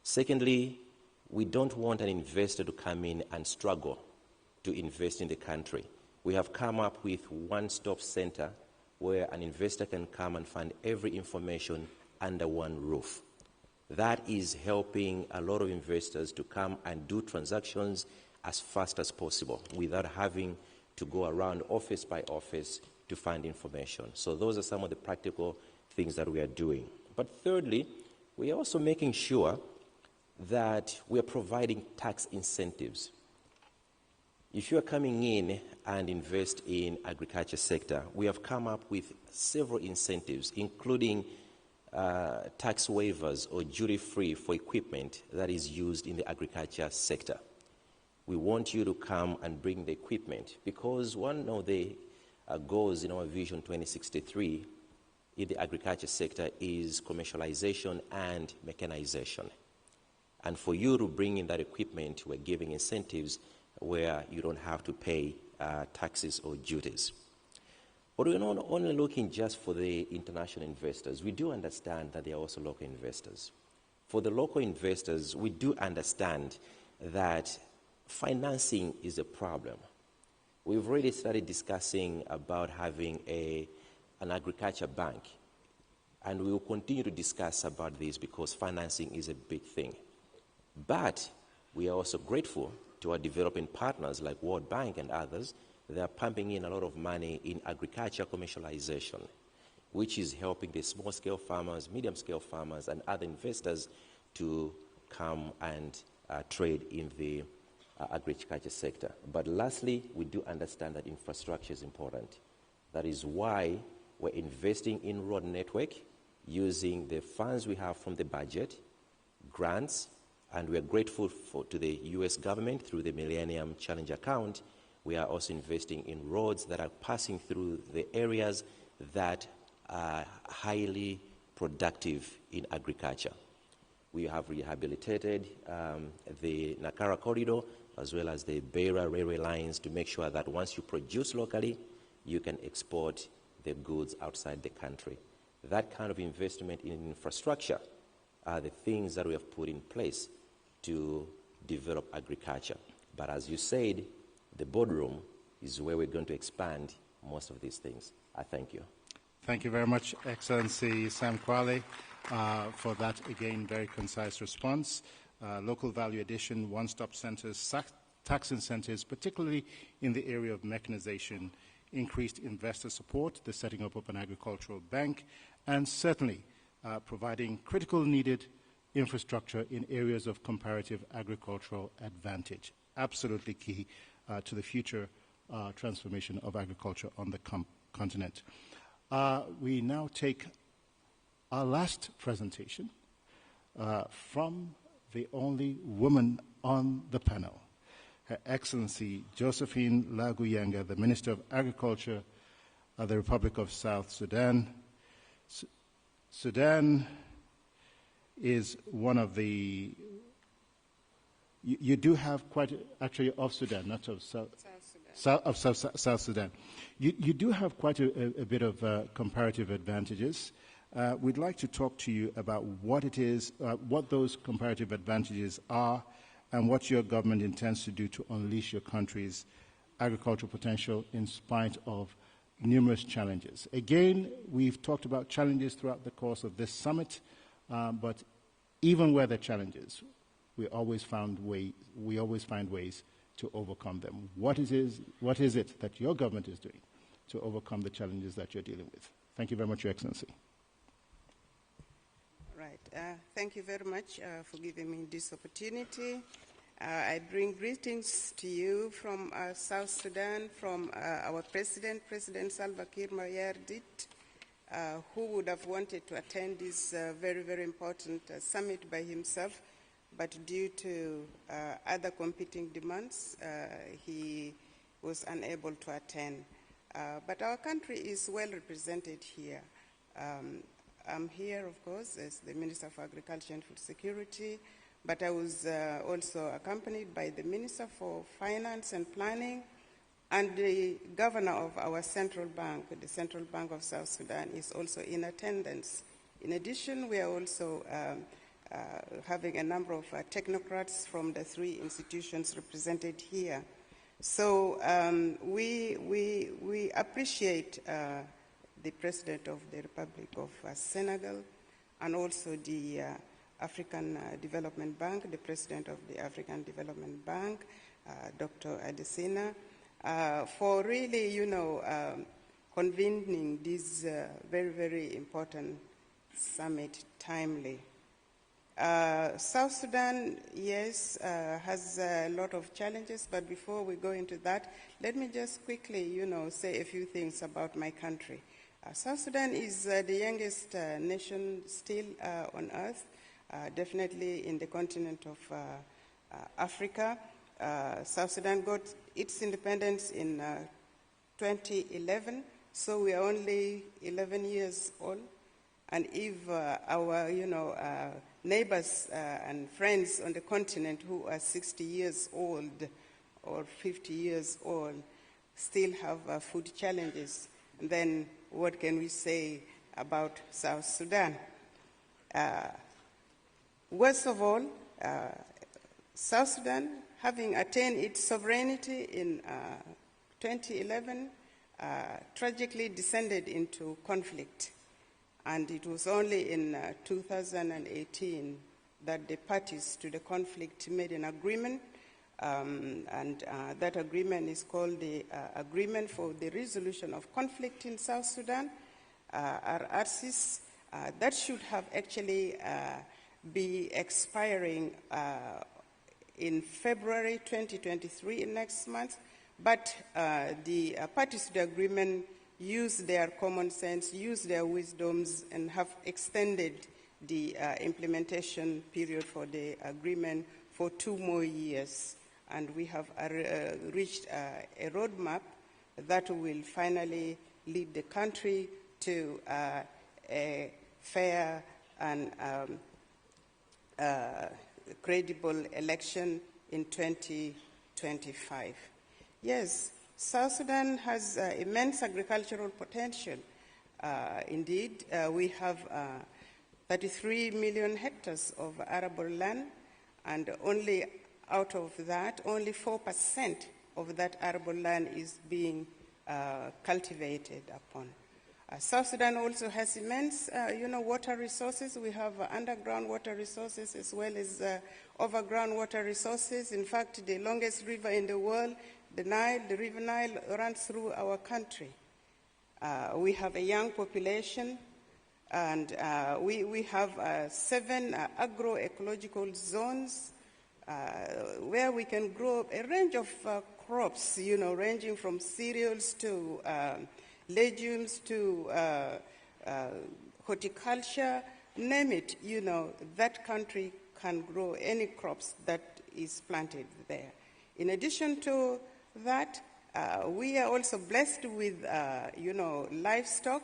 Secondly, we don't want an investor to come in and struggle to invest in the country. We have come up with one-stop center where an investor can come and find every information under one roof. That is helping a lot of investors to come and do transactions as fast as possible without having to go around office by office to find information. So those are some of the practical things that we are doing. But thirdly, we are also making sure that we are providing tax incentives. If you are coming in and invest in agriculture sector, we have come up with several incentives, including tax waivers or duty-free for equipment that is used in the agriculture sector. We want you to come and bring the equipment because one of the goals in our Vision 2063 in the agriculture sector is commercialization and mechanization. And for you to bring in that equipment, we're giving incentives where you don't have to pay taxes or duties. But we're not only looking just for the international investors. We do understand that there are also local investors. For the local investors, we do understand that financing is a problem. We've already started discussing about having an agriculture bank, and we will continue to discuss about this because financing is a big thing. But we are also grateful to our developing partners like World Bank and others. They are pumping in a lot of money in agriculture commercialization, which is helping the small-scale farmers, medium-scale farmers, and other investors to come and trade in the agriculture sector. But lastly, we do understand that infrastructure is important. That is why we're investing in road network using the funds we have from the budget, grants, and we are grateful to the U.S. government through the Millennium Challenge account. We are also investing in roads that are passing through the areas that are highly productive in agriculture. We have rehabilitated the Nakara corridor as well as the Beira railway lines to make sure that once you produce locally, you can export the goods outside the country. That kind of investment in infrastructure are the things that we have put in place to develop agriculture. But as you said, the boardroom is where we're going to expand most of these things. I thank you. Thank you very much, Excellency Sam Kwale, for that, again, very concise response. Local value addition, one-stop centers, tax incentives, particularly in the area of mechanization, increased investor support, the setting up of an agricultural bank, and certainly providing critical needed infrastructure in areas of comparative agricultural advantage. Absolutely key to the future transformation of agriculture on the continent. We now take our last presentation from the only woman on the panel, Her Excellency Josephine Lagu-Yenga, the Minister of Agriculture of the Republic of South Sudan. Sudan is one of the, you do have quite, actually of Sudan, not of South Sudan. You do have quite a bit of comparative advantages. We'd like to talk to you about what it is, what those comparative advantages are, and what your government intends to do to unleash your country's agricultural potential in spite of numerous challenges. Again, we've talked about challenges throughout the course of this summit, but even where there are challenges, we always find ways to overcome them. What is it that your government is doing to overcome the challenges that you're dealing with? Thank you very much, Your Excellency. Right. Thank you very much for giving me this opportunity. I bring greetings to you from South Sudan, from our President Salva Kiir Mayardit, who would have wanted to attend this very, very important summit by himself, but due to other competing demands, he was unable to attend. But our country is well represented here. I'm here, of course, as the Minister for Agriculture and Food Security, but I was also accompanied by the Minister for Finance and Planning, and the governor of our central bank, the Central Bank of South Sudan, is also in attendance. In addition, we are also having a number of technocrats from the three institutions represented here. So we appreciate the President of the Republic of Senegal, and also the African Development Bank, the President of the African Development Bank, Dr. Adesina, for really, convening this very, very important summit timely. South Sudan, yes, has a lot of challenges, but before we go into that, let me just quickly, say a few things about my country. South Sudan is the youngest nation still on earth, definitely in the continent of Africa. South Sudan got its independence in 2011, so we are only 11 years old. And if our, neighbors and friends on the continent who are 60 years old or 50 years old still have food challenges, then what can we say about South Sudan? Worst of all, South Sudan, having attained its sovereignty in 2011, tragically descended into conflict. And it was only in 2018 that the parties to the conflict made an agreement, and that agreement is called the Agreement for the Resolution of Conflict in South Sudan, RRCs. That should have actually be expiring in February 2023, next month, but the parties to the agreement use their common sense, use their wisdoms, and have extended the implementation period for the agreement for 2 more years. And we have reached a roadmap that will finally lead the country to a fair and credible election in 2025. Yes, South Sudan has immense agricultural potential. Indeed, we have 33 million hectares of arable land, and only out of that, only 4% of that arable land is being cultivated upon. South Sudan also has immense, water resources. We have underground water resources as well as overground water resources. In fact, the longest river in the world, the Nile, the River Nile, runs through our country. We have a young population, and we have 7 agroecological zones where we can grow a range of crops, ranging from cereals to legumes to horticulture, name it, that country can grow any crops that is planted there. In addition to that, we are also blessed with, livestock.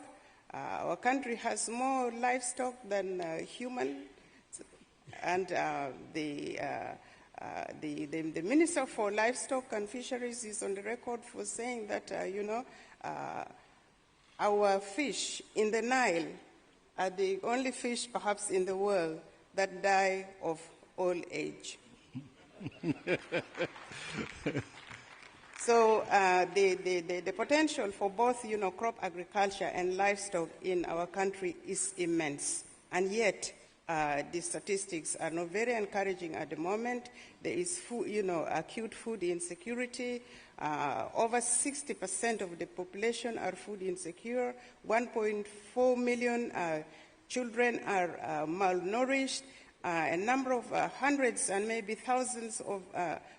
Our country has more livestock than humans, and the Minister for Livestock and Fisheries is on the record for saying that, our fish in the Nile are the only fish perhaps in the world that die of old age. So the potential for both, crop agriculture and livestock in our country is immense. And yet, the statistics are not very encouraging at the moment. There is acute food insecurity. Over 60% of the population are food insecure. 1.4 million children are malnourished, a number of hundreds and maybe thousands of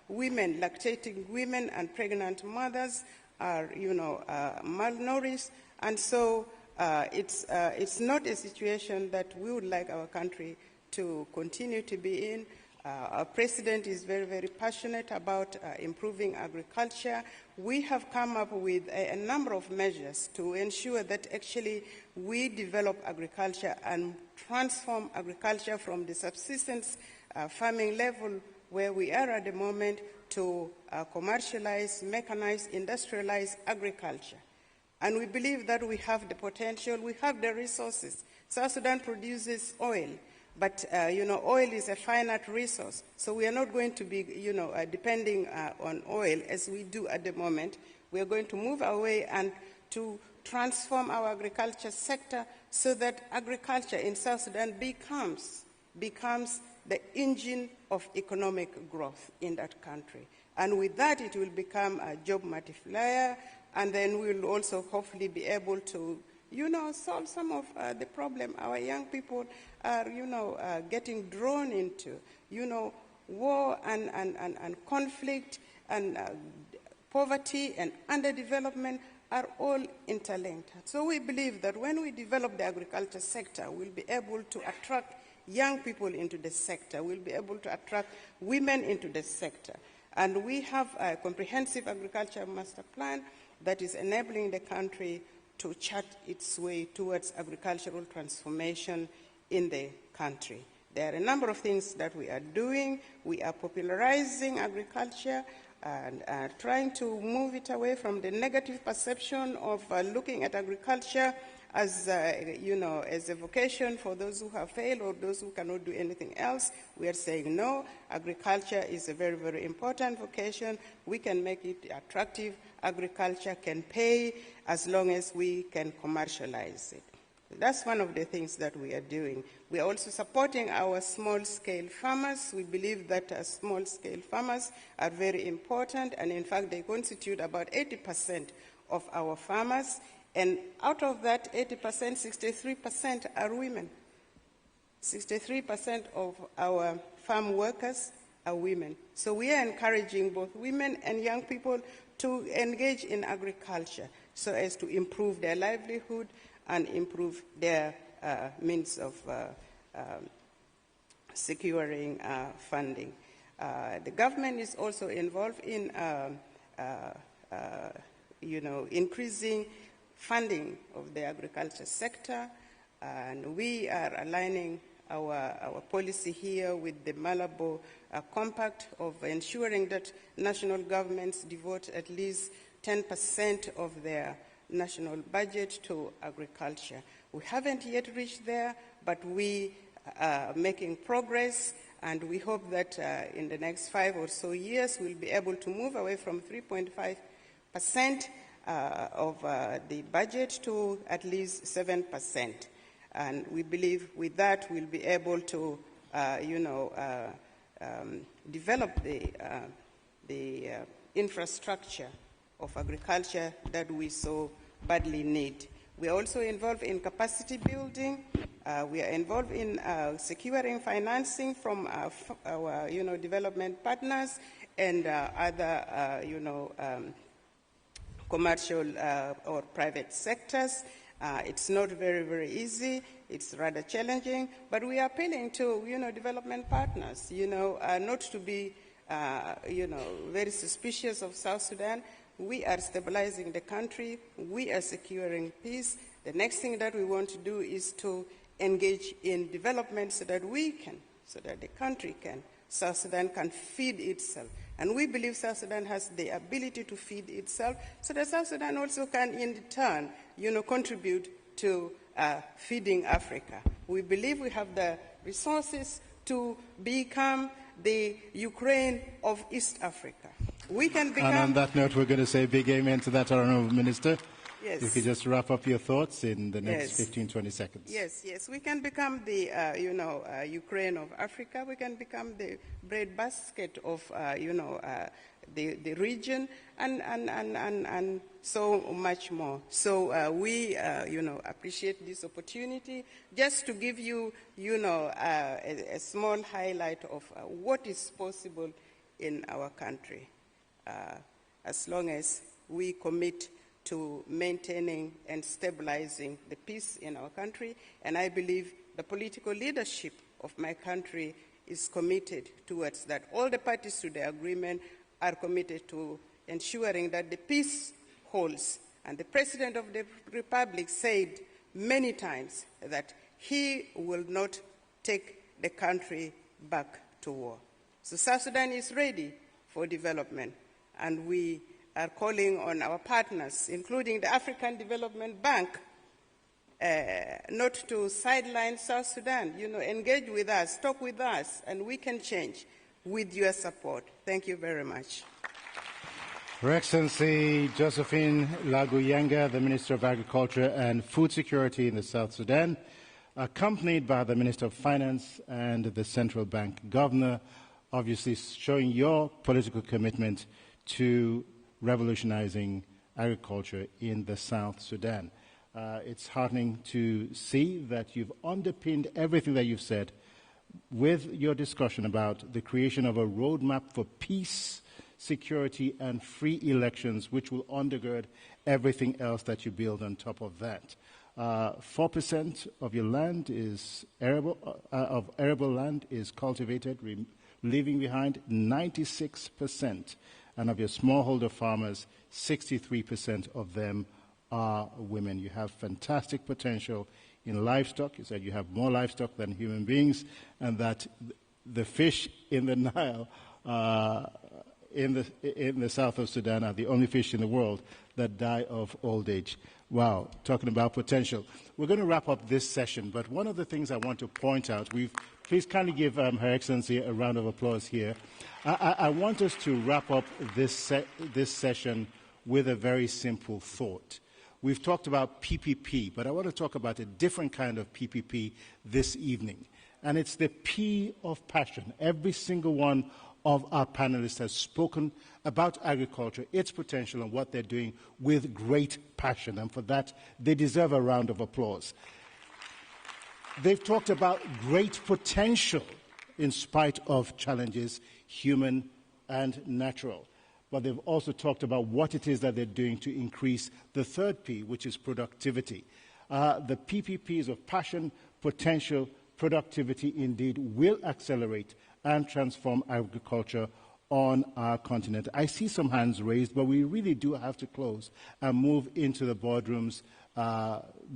women, lactating women and pregnant mothers are, malnourished. And so it's not a situation that we would like our country to continue to be in. Our president is very, very passionate about improving agriculture. We have come up with a number of measures to ensure that actually we develop agriculture and transform agriculture from the subsistence farming level where we are at the moment to commercialize, mechanize, industrialize agriculture. And we believe that we have the potential, we have the resources. South Sudan produces oil. But, oil is a finite resource, so we are not going to be, depending on oil as we do at the moment. We are going to move away and to transform our agriculture sector so that agriculture in South Sudan becomes the engine of economic growth in that country. And with that, it will become a job multiplier, and then we will also hopefully be able to solve some of the problem our young people are, getting drawn into. War and conflict and poverty and underdevelopment are all interlinked. So we believe that when we develop the agriculture sector, we'll be able to attract young people into the sector. We'll be able to attract women into the sector. And we have a comprehensive agriculture master plan that is enabling the country to chart its way towards agricultural transformation in the country. There are a number of things that we are doing. We are popularizing agriculture and trying to move it away from the negative perception of looking at agriculture as a vocation for those who have failed or those who cannot do anything else. We are saying no, agriculture is a very, very important vocation. We can make it attractive. Agriculture can pay as long as we can commercialize it. That's one of the things that we are doing. We are also supporting our small-scale farmers. We believe that small-scale farmers are very important, and in fact, they constitute about 80% of our farmers. And out of that 80%, 63% are women. 63% of our farm workers are women. So we are encouraging both women and young people to engage in agriculture so as to improve their livelihood and improve their means of securing funding. The government is also involved in increasing funding of the agriculture sector, and we are aligning our policy here with the Malabo Compact of ensuring that national governments devote at least 10% of their national budget to agriculture. We haven't yet reached there, but we are making progress, and we hope that in the next 5 or so years we'll be able to move away from 3.5% of the budget to at least 7%. And we believe with that we'll be able to, develop the infrastructure of agriculture that we so badly need. We are also involved in capacity building. We are involved in securing financing from our development partners and other, commercial or private sectors. It's not very, very easy. It's rather challenging, but we are appealing to, development partners, not to be, very suspicious of South Sudan. We are stabilizing the country. We are securing peace. The next thing that we want to do is to engage in development so that the country can, South Sudan can feed itself. And we believe South Sudan has the ability to feed itself so that South Sudan also can, in turn, contribute to feeding Africa. We believe we have the resources to become the Ukraine of East Africa. We can become... And on that note, we're going to say a big amen to that, Honourable Minister. Yes. You could just wrap up your thoughts in the next 15, 20 seconds. Yes. We can become the, Ukraine of Africa. We can become the breadbasket of, the region, and so much more. So we, appreciate this opportunity just to give you, a small highlight of what is possible in our country, as long as we commit to maintaining and stabilizing the peace in our country. And I believe the political leadership of my country is committed towards that. All the parties to the agreement are committed to ensuring that the peace holds. And the President of the Republic said many times that he will not take the country back to war. So South Sudan is ready for development, and we are calling on our partners, including the African Development Bank, not to sideline South Sudan. Engage with us, talk with us, and we can change with your support. Thank you very much. Her Excellency Josephine Lagu-Yenga, the Minister of Agriculture and Food Security in the South Sudan, accompanied by the Minister of Finance and the Central Bank Governor, obviously showing your political commitment to revolutionizing agriculture in the South Sudan. It's heartening to see that you've underpinned everything that you've said with your discussion about the creation of a roadmap for peace, security, and free elections, which will undergird everything else that you build on top of that. 4% of your land is arable land is cultivated, leaving behind 96%. And of your smallholder farmers, 63% of them are women. You have fantastic potential in livestock. You said you have more livestock than human beings, and that the fish in the Nile in the south of Sudan are the only fish in the world that die of old age. Wow, talking about potential. We're going to wrap up this session, but one of the things I want to point out, please kindly give Her Excellency a round of applause here. I want us to wrap up this session with a very simple thought. We've talked about PPP, but I want to talk about a different kind of PPP this evening, and it's the P of passion. Every single one of our panelists has spoken about agriculture, its potential, and what they're doing with great passion, and for that, they deserve a round of applause. They've talked about great potential in spite of challenges, human and natural. But they've also talked about what it is that they're doing to increase the third P, which is productivity. The PPPs of passion, potential, productivity indeed will accelerate and transform agriculture on our continent. I see some hands raised, but we really do have to close and move into the boardrooms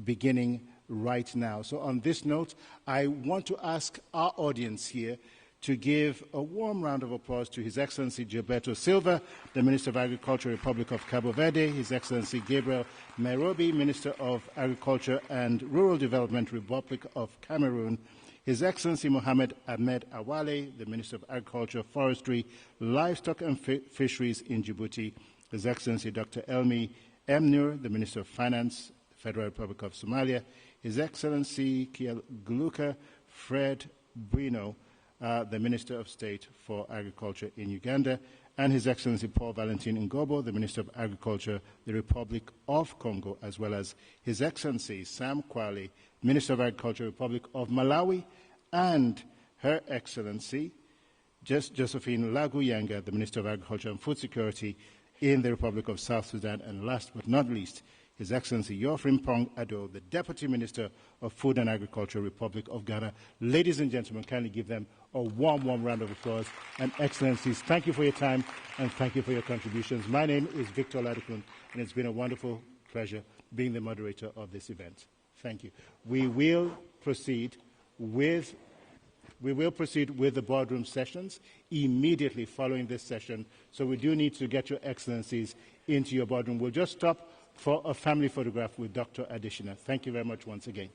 beginning right now. So on this note, I want to ask our audience here to give a warm round of applause to His Excellency Gilberto Silva, the Minister of Agriculture, Republic of Cabo Verde, His Excellency Gabriel Merobi, Minister of Agriculture and Rural Development, Republic of Cameroon, His Excellency Mohamed Ahmed Awale, the Minister of Agriculture, Forestry, Livestock and Fisheries in Djibouti, His Excellency Dr. Elmi Emnur, the Minister of Finance, Federal Republic of Somalia, His Excellency Kialuka Fred Brino, the Minister of State for Agriculture in Uganda, and His Excellency Paul Valentin Ngobo, the Minister of Agriculture, the Republic of Congo, as well as His Excellency Sam Kwali, Minister of Agriculture, Republic of Malawi, and Her Excellency Josephine Lagu-Yenga, the Minister of Agriculture and Food Security in the Republic of South Sudan, and last but not least, His Excellency Frimpong Addo, the Deputy Minister of Food and Agriculture, Republic of Ghana. Ladies and gentlemen, kindly give them a warm, warm round of applause. And Excellencies, thank you for your time and thank you for your contributions. My name is Victor Ladikun, and it's been a wonderful pleasure being the moderator of this event. Thank you. We will proceed with the boardroom sessions immediately following this session. So we do need to get your Excellencies into your boardroom. We'll just stop for a family photograph with Dr. Adishina. Thank you very much once again.